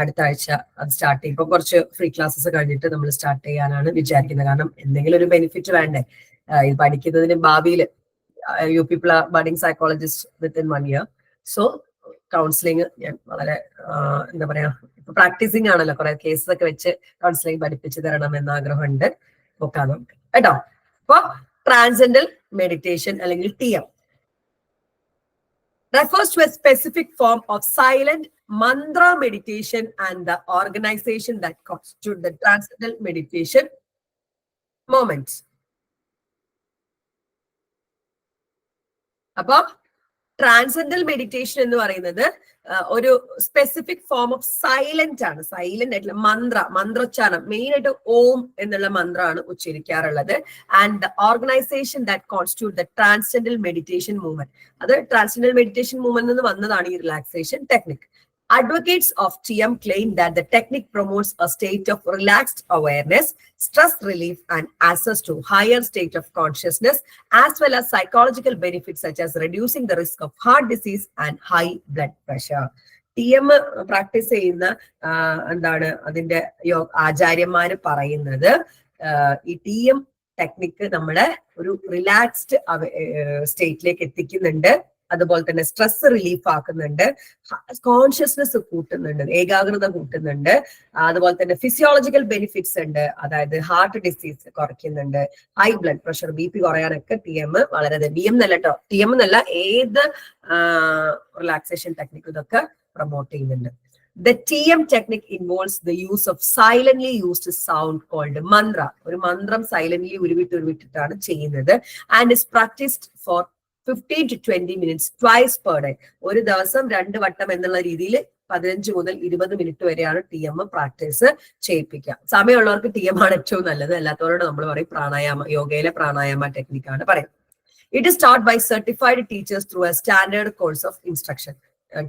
അടുത്ത ആഴ്ച അത് സ്റ്റാർട്ട് ചെയ്യും. ഇപ്പൊ കുറച്ച് ഫ്രീ ക്ലാസ്സസ് കഴിഞ്ഞിട്ട് നമ്മൾ സ്റ്റാർട്ട് ചെയ്യാനാണ് വിചാരിക്കുന്നത്. കാരണം എന്തെങ്കിലും ഒരു ബെനിഫിറ്റ് വേണ്ടേ ഇത് പഠിക്കുന്നതിന് ഭാവിയിൽ. UP budding psychologist within 1 year. So counselling ഞാൻ വളരെ എന്താ പറയാ, ഇപ്പൊ പ്രാക്ടീസിങ് ആണല്ലോ, കുറെ കേസസ് ഒക്കെ വെച്ച് കൗൺസിലിംഗ് പഠിപ്പിച്ചു തരണം എന്ന ആഗ്രഹമുണ്ട്. നോക്കാം നമുക്ക് കേട്ടോ. അപ്പൊ ട്രാൻസെൻഡൽ മെഡിറ്റേഷൻ അല്ലെങ്കിൽ TM refers to a specific form of silent mantra meditation and the organization that constitute the transcendental meditation moments. അപ്പൊ ട്രാൻസെൻഡൽ മെഡിറ്റേഷൻ എന്ന് പറയുന്നത് ഒരു സ്പെസിഫിക് ഫോം ഓഫ് സൈലന്റ് ആണ്. സൈലന്റ് ആയിട്ടുള്ള മന്ത്രോച്ചാരണം, മെയിൻ ആയിട്ട് ഓം എന്നുള്ള മന്ത്രമാണ് ഉച്ചരിക്കാറുള്ളത്. And the organisation that constitute the transcendental meditation movement. അത് ട്രാൻസെൻഡൽ മെഡിറ്റേഷൻ മൂവ്മെന്റ് നിന്ന് വന്നതാണ് ഈ relaxation technique. Advocates of TM claim that the technique promotes a state of relaxed awareness, stress relief, and access to higher state of consciousness, as well as psychological benefits such as reducing the risk of heart disease and high blood pressure. TM practice ചെയ്യുന്ന എന്താണ് അതിന്റെ ആചാര്യന്മാര് പറയുന്നത്, ഈ TM ടെക്നിക്ക് നമ്മളെ ഒരു റിലാക്സ്ഡ് സ്റ്റേറ്റിലേക്ക് എത്തിക്കുന്നുണ്ട്. അതുപോലെ തന്നെ സ്ട്രെസ് റിലീഫ് ആക്കുന്നുണ്ട്, കോൺഷ്യസ്നെസ് കൂട്ടുന്നുണ്ട്, ഏകാഗ്രത കൂട്ടുന്നുണ്ട്. അതുപോലെ തന്നെ ഫിസിയോളജിക്കൽ ബെനിഫിറ്റ്സ് ഉണ്ട്, അതായത് ഹാർട്ട് ഡിസീസ് കുറയ്ക്കുന്നുണ്ട്, ഹൈ ബ്ലഡ് പ്രഷർ, BP കുറയാനൊക്കെ TM വളരെ DM എന്നല്ല കേട്ടോ, TM എന്നല്ല, ഏത് റിലാക്സേഷൻ ടെക്നിക്കും ഇതൊക്കെ പ്രൊമോട്ട് ചെയ്യുന്നുണ്ട്. The TM technique involves the use of silently used sound called mantra. ഒരു മന്ത്രം സൈലന്റ്ലി ഉരുവിട്ടിട്ടാണ് ചെയ്യുന്നത്. And is practiced for 15 to 20 minutes twice per day. ഒരു ദിവസം 2 വട്ടം എന്നുള്ള രീതിയിൽ 15 മുതൽ 20 മിനിറ്റ് വരെയാണ് TM പ്രാക്ടീസ് ചെയ്യിപ്പിക്കുക. സമയമുള്ളവർക്ക് TM ആണ് ഏറ്റവും നല്ലത്, അല്ലാത്തവരോട് നമ്മൾ പറയും പ്രാണായാമ, യോഗയിലെ പ്രാണായാമ ടെക്നിക്കാണ് പറയുന്നത്. It is taught by certified teachers through a standard course of instruction.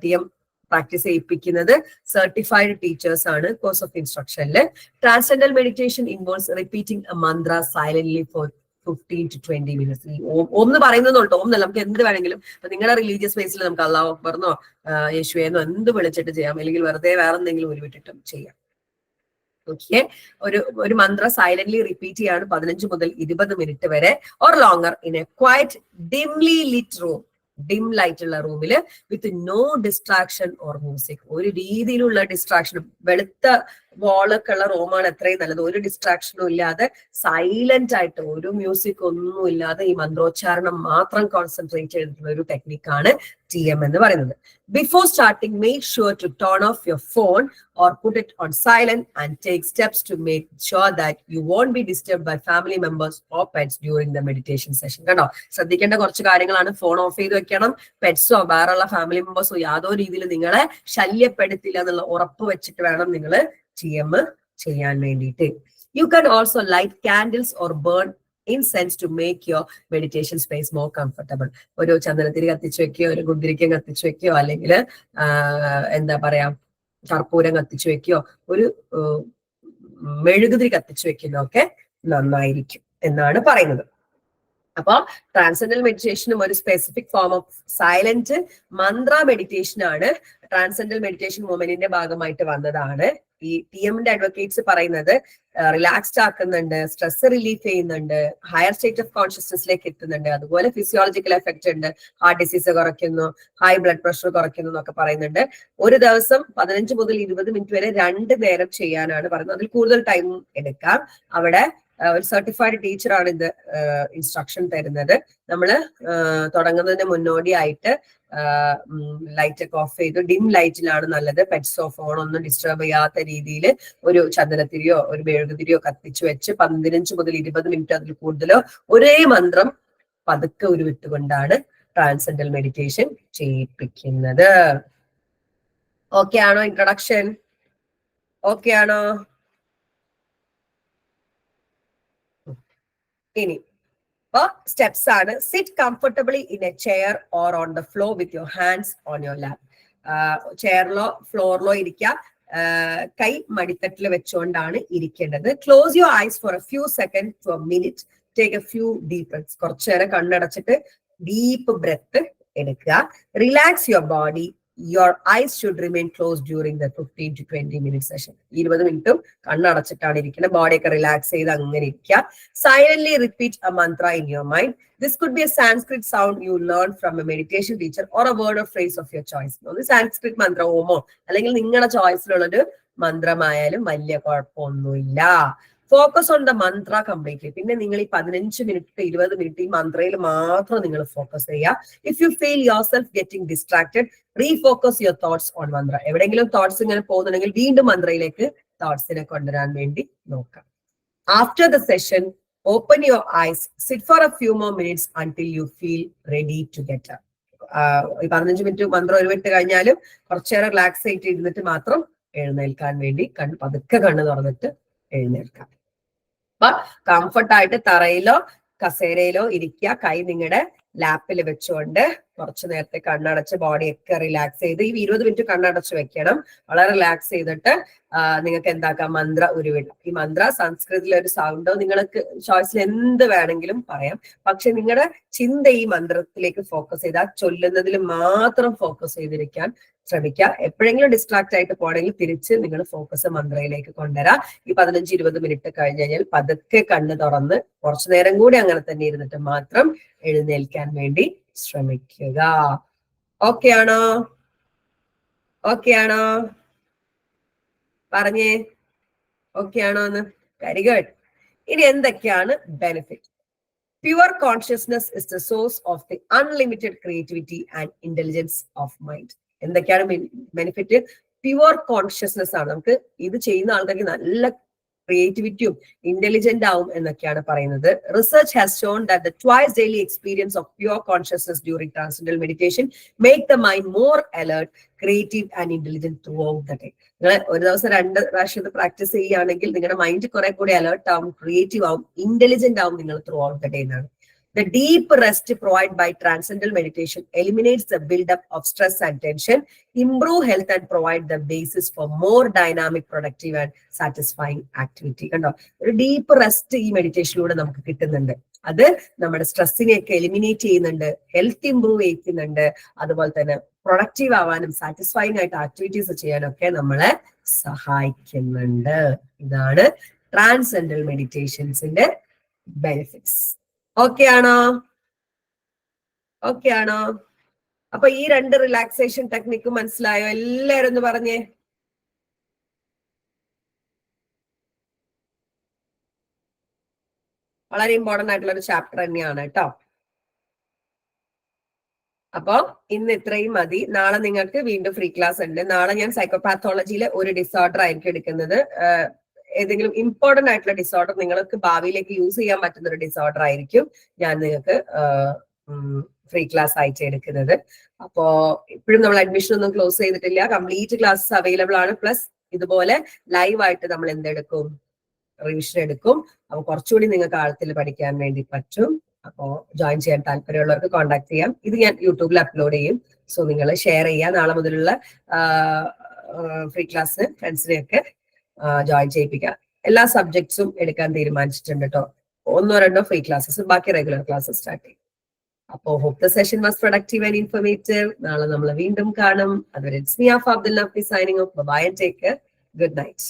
TM practice ചെയ്യിപ്പിക്കുന്നത് സർട്ടിഫൈഡ് ടീച്ചേഴ്സ് ആണ് കോഴ്സ് ഓഫ് ഇൻസ്ട്രക്ഷനിൽ. Transcendental meditation involves repeating a mantra silently for 15 to 20 minutes. Om എന്ന് പറയുന്നതുകൊണ്ട് ഓം എന്നല്ല, നമുക്ക് എന്ത് വേണമെങ്കിലും നിങ്ങളുടെ റിലീജിയസ് ബേസിൽ നമുക്ക് അല്ലാഹു അക്ബർന്നോ യേശുവെന്നോ എന്ത് വിളിച്ചിട്ട് ചെയ്യാം, അല്ലെങ്കിൽ വെറുതെ വേറെ എന്തെങ്കിലും ഉരുവിട്ടിട്ടും ചെയ്യാം. ഓക്കെ, ഒരു മന്ത്ര സൈലന്റ്ലി റിപ്പീറ്റ് ചെയ്യാണ് 15 മുതൽ 20 മിനിറ്റ് വരെ, or longer in a quiet dimly lit room, dim light ഉള്ള റൂമില് with no distraction or music. ഒരു രീതിയിലുള്ള ഡിസ്ട്രാക്ഷനും, വെളുത്ത വാളൊക്കെ ഉള്ള റൂമാണ് എത്രയും നല്ലത്. ഒരു ഡിസ്ട്രാക്ഷനും ഇല്ലാതെ സൈലന്റ് ആയിട്ട് ഒരു മ്യൂസിക് ഒന്നും ഇല്ലാതെ ഈ മന്ത്രോച്ചാരണം മാത്രം കോൺസെൻട്രേറ്റ് ചെയ്തിട്ടുള്ള ഒരു ടെക്നിക്കാണ് TM എന്ന് പറയുന്നത്. Before starting make sure to turn off your phone or put it on silent and take steps to make sure that you won't be disturbed by family members or pets during the meditation session. കേട്ടോ, ശ്രദ്ധിക്കേണ്ട കുറച്ച് കാര്യങ്ങളാണ്. ഫോൺ ഓഫ് ചെയ്ത് വെക്കണം, പെറ്റ്സോ വേറെയുള്ള ഫാമിലി മെമ്പേഴ്സോ യാതൊരു രീതിയിൽ നിങ്ങളെ ശല്യപ്പെടുത്തില്ല എന്നുള്ള ഉറപ്പ് വെച്ചിട്ട് വേണം നിങ്ങൾ TM ചെയ്യാൻ വേണ്ടിയിട്ട്. You can also light candles or burn incense to make your meditation space more comfortable. ഒരു ചന്ദനത്തിരി കത്തിച്ചു വെക്കുകയോ, ഒരു കുന്തിരിക്കം കത്തിച്ചു വെക്കുകയോ, അല്ലെങ്കിൽ എന്താ പറയാ കർപ്പൂരം കത്തിച്ചു വെക്കുകയോ, ഒരു മെഴുകുതിരി കത്തിച്ചു വെക്കുന്നതൊക്കെ നന്നായിരിക്കും എന്നാണ് പറയുന്നത്. അപ്പൊ ട്രാൻസെൻഡൽ മെഡിറ്റേഷനും ഒരു specific form of silent Mantra meditation ആണ്. ട്രാൻസെൻഡൽ മെഡിറ്റേഷൻ മൂവ്മെന്റിന്റെ ഭാഗമായിട്ട് വന്നതാണ്. ഈ TMന്റെ അഡ്വക്കേറ്റ്സ് പറയുന്നത് റിലാക്സ്ഡ് ആക്കുന്നുണ്ട്, സ്ട്രെസ് റിലീഫ് ചെയ്യുന്നുണ്ട്, ഹയർ സ്റ്റേറ്റ് ഓഫ് കോൺഷ്യസ്നെസ്സിലേക്ക് എത്തുന്നുണ്ട്, അതുപോലെ ഫിസിയോളജിക്കൽ എഫക്ട് ഉണ്ട്, ഹാർട്ട് ഡിസീസ് കുറയ്ക്കുന്നു, ഹൈ ബ്ലഡ് പ്രഷർ കുറയ്ക്കുന്നു എന്നൊക്കെ പറയുന്നുണ്ട്. ഒരു ദിവസം 15 മുതൽ 20 മിനിറ്റ് വരെ 2 നേരം ചെയ്യാനാണ് പറയുന്നത്. അതിൽ കൂടുതൽ ടൈം എടുക്കാം. അവിടെ ഒരു സർട്ടിഫൈഡ് ടീച്ചറാണ് ഇത് ഇൻസ്ട്രക്ഷൻ തരുന്നത്. നമ്മൾ തുടങ്ങുന്നതിന് മുന്നോടിയായിട്ട് ലൈറ്റ് ഒക്കെ ഓഫ് ചെയ്തു, ഡിം ലൈറ്റിലാണ് നല്ലത്. പെറ്റ്സോ ഫോൺ ഒന്നും ഡിസ്റ്റർബ് ചെയ്യാത്ത രീതിയിൽ ഒരു ചന്ദനത്തിരിയോ ഒരു മെഴുകുതിരിയോ കത്തിച്ചു വെച്ച് 15 മുതൽ 20 മിനിറ്റ് അതിൽ കൂടുതലോ ഒരേ മന്ത്രം പതുക്കെ ഉരുവിട്ടുകൊണ്ടാണ് ട്രാൻസെൻഡൽ മെഡിറ്റേഷൻ ചെയ്യിപ്പിക്കുന്നത്. ഓക്കെ ആണോ? ഇൻട്രൊഡക്ഷൻ ഓക്കെ ആണോ? ഇനി സ്റ്റെപ്സ് ആണ്. Sit comfortably in a chair or on the floor with your hands on your lap. ചെയറിലോ ഫ്ലോറിലോ ഇരിക്കുക, കൈ മടിത്തട്ടിൽ വെച്ചുകൊണ്ടാണ് ഇരിക്കേണ്ടത്. Close your eyes for a few second to a minute. Take a few deep breaths. കുറച്ചു നേരം കണ്ണടച്ചിട്ട് ഡീപ്പ് ബ്രെത്ത് എടുക്കുക. Relax your body. Your eyes should remain closed during the 15 to 20 minute session. 20 മിനിറ്റും കണ്ണടച്ചിട്ടാണ് ഇരിക്കുന്നത്. ബോഡിയൊക്കെ റിലാക്സ് ചെയ്ത് അങ്ങനെ ഇരിക്കുക. Silently repeat a mantra in your mind. This could be a Sanskrit sound you learn from a meditation teacher or a word or phrase of your choice. ഒരു സാൻസ്ക്രിറ്റ് മന്ത്രം ഓമോ അല്ലെങ്കിൽ നിങ്ങളുടെ ചോയ്സിലുള്ളൊരു മന്ത്രമായാലും വലിയ കുഴപ്പമൊന്നുമില്ല. Focus on the Mantra completely. പിന്നെ നിങ്ങൾ ഈ 15 മിനിറ്റ് 20 മിനിറ്റ് ഈ മന്ത്രയിൽ മാത്രം നിങ്ങൾ ഫോക്കസ് ചെയ്യുക. If you feel your self getting distracted, refocus your thoughts on mantra. എവിടെയെങ്കിലും തോട്ട്സ് ഇങ്ങനെ പോകുന്നുണ്ടെങ്കിൽ വീണ്ടും മന്ത്രയിലേക്ക് തോട്ട്സിനെ കൊണ്ടുവരാൻ വേണ്ടി നോക്കാം. After the session open your eyes, sit for a few more minutes until you feel ready to get up. 15 minute മന്ത്രം ഉരുവിട്ട് കഴിഞ്ഞാലും കുറച്ചേരം റിലാക്സ് ആയിട്ട് ഇരുന്നിട്ട് മാത്രം എഴുന്നേൽക്കാൻ വേണ്ടി പതുക്കെ കണ്ണ് തുറന്നിട്ട് എഴുന്നേൽക്കാം. അപ്പൊ കംഫർട്ടായിട്ട് തറയിലോ കസേരയിലോ ഇരിക്കുക. കൈ നിങ്ങളുടെ ലാപ്പിൽ വെച്ചുകൊണ്ട് കുറച്ചു നേരത്തെ കണ്ണടച്ച് ബോഡിയൊക്കെ റിലാക്സ് ചെയ്ത് ഈ 20 മിനിറ്റ് കണ്ണടച്ച് വെക്കണം. വളരെ റിലാക്സ് ചെയ്തിട്ട് നിങ്ങൾക്ക് എന്താക്കാം, മന്ത്ര ഉരുവിടാം. ഈ മന്ത്ര സംസ്കൃതത്തിലെ ഒരു സൗണ്ടോ നിങ്ങൾക്ക് ചോയ്സിൽ എന്ത് വേണമെങ്കിലും പറയാം. പക്ഷെ നിങ്ങളുടെ ചിന്ത ഈ മന്ത്രത്തിലേക്ക് ഫോക്കസ് ചെയ്താൽ ചൊല്ലുന്നതിൽ മാത്രം ഫോക്കസ് ചെയ്തിരിക്കാൻ ശ്രമിക്കുക. എപ്പോഴെങ്കിലും ഡിസ്ട്രാക്ട് ആയിട്ട് പോകണമെങ്കിൽ തിരിച്ച് നിങ്ങൾ ഫോക്കസ് മന്ത്രയിലേക്ക് കൊണ്ടുവരാം. ഈ 15-20 മിനിറ്റ് കഴിഞ്ഞ് കഴിഞ്ഞാൽ പതുക്കെ കണ്ണ് തുറന്ന് കുറച്ചു നേരം കൂടി അങ്ങനെ തന്നെ ഇരുന്നിട്ട് മാത്രം എഴുന്നേൽക്കാൻ വേണ്ടി ശ്രമിക്കുക. ഓക്കെ ആണോ? ഓക്കെ ആണോ? പറഞ്ഞേ ഓക്കെ ആണോ എന്ന്. Very good. ഇനി എന്തൊക്കെയാണ് benefit? Pure consciousness is the source of the unlimited creativity and intelligence of mind. എന്തൊക്കെയാണ് ബെനിഫിറ്റ്? പ്യുവർ കോൺഷ്യസ്നെസ് ആണ്. നമുക്ക് ഇത് ചെയ്യുന്ന ആൾക്കാർക്ക് നല്ല ക്രിയേറ്റിവിറ്റിയും ഇന്റലിജന്റ് ആവും എന്നൊക്കെയാണ് പറയുന്നത്. Research has shown that the twice daily experience of pure consciousness during transcendental meditation make the mind more alert, creative and intelligent through the day. നിങ്ങൾ ഒരു ദിവസം 2 പ്രാവശ്യം ഇത് പ്രാക്ടീസ് ചെയ്യുകയാണെങ്കിൽ നിങ്ങളുടെ മൈൻഡ് കുറെ കൂടി അലേർട്ട് ആവും, ക്രിയേറ്റീവ് ആവും, ഇന്റലിജന്റ് ആവും നിങ്ങൾ ത്രൂ ഔട്ട് ദ ഡേ എന്നാണ്. The deep rest provided by transcendental meditation eliminates the buildup of stress and tension, improve health and provide the basis for more dynamic, productive and satisfying activity. കണ്ടോ, ഒരു ഡീപ്പ് റെസ്റ്റ് ഈ മെഡിറ്റേഷനിലൂടെ നമുക്ക് കിട്ടുന്നുണ്ട്. അത് നമ്മുടെ സ്ട്രെസ്സിനെയൊക്കെ എലിമിനേറ്റ് ചെയ്യുന്നുണ്ട്, ഹെൽത്ത് ഇംപ്രൂവ് ചെയ്യുന്നുണ്ട്, അതുപോലെ തന്നെ പ്രൊഡക്റ്റീവ് ആവാനും സാറ്റിസ്ഫൈങ് ആയിട്ട് ആക്ടിവിറ്റീസ് ചെയ്യാനൊക്കെ നമ്മളെ സഹായിക്കുന്നുണ്ട്. ഇതാണ് ട്രാൻസെൻഡൽ മെഡിറ്റേഷൻസിന്റെ ബെനിഫിറ്റ്സ്. ഓക്കെ ആണോ? ഓക്കെ ആണോ? അപ്പൊ ഈ 2 റിലാക്സേഷൻ ടെക്നിക്ക് മനസ്സിലായോ? എല്ലാവരും ഒന്ന് പറഞ്ഞേ. വളരെ ഇമ്പോർട്ടന്റ് ആയിട്ടുള്ള ഒരു ചാപ്റ്റർ തന്നെയാണ് കേട്ടോ. അപ്പൊ ഇന്ന് ഇത്രയും മതി. നാളെ നിങ്ങൾക്ക് വീണ്ടും ഫ്രീ ക്ലാസ് ഉണ്ട്. നാളെ ഞാൻ സൈക്കോപാത്തോളജിയിലെ ഒരു ഡിസോർഡർ ആയിരിക്കും എടുക്കുന്നത്. ഏതെങ്കിലും ഇമ്പോർട്ടന്റ് ആയിട്ടുള്ള ഡിസോർഡർ, നിങ്ങൾക്ക് ഭാവിയിലേക്ക് യൂസ് ചെയ്യാൻ പറ്റുന്ന ഒരു ഡിസോർഡർ ആയിരിക്കും ഞാൻ നിങ്ങൾക്ക് ഫ്രീ ക്ലാസ് ആയിട്ട് എടുക്കുന്നത്. അപ്പോ ഇപ്പോഴും നമ്മൾ അഡ്മിഷൻ ഒന്നും ക്ലോസ് ചെയ്തിട്ടില്ല, കംപ്ലീറ്റ് ക്ലാസ്സസ് അവൈലബിൾ ആണ്. പ്ലസ് ഇതുപോലെ ലൈവ് ആയിട്ട് നമ്മൾ എന്തെടുക്കും, റിവിഷൻ എടുക്കും. അപ്പൊ കുറച്ചുകൂടി നിങ്ങൾക്ക് ആഴത്തിൽ പഠിക്കാൻ വേണ്ടി പറ്റും. അപ്പോ ജോയിൻ ചെയ്യാൻ താല്പര്യമുള്ളവർക്ക് കോൺടാക്ട് ചെയ്യാം. ഇത് ഞാൻ യൂട്യൂബിൽ അപ്ലോഡ് ചെയ്യും. സോ നിങ്ങൾ ഷെയർ ചെയ്യുക. നാളെ മുതലുള്ള ഫ്രീ ക്ലാസ് ഫ്രണ്ട്സിനെയൊക്കെ ജോയിൻ ചെയ്യിപ്പിക്കുക. എല്ലാ സബ്ജക്ട്സും എടുക്കാൻ തീരുമാനിച്ചിട്ടുണ്ട് കേട്ടോ. 1-2 ഫ്രീ ക്ലാസ്സസ്, ബാക്കി റെഗുലർ ക്ലാസ്സസ് സ്റ്റാർട്ട് ചെയ്യും. അപ്പോ hope the session was productive and informative. നാളെ നമ്മൾ വീണ്ടും കാണും. അതുവരെ it's me Aafa Abdul Nafees signing off. Bye and take care. Good night.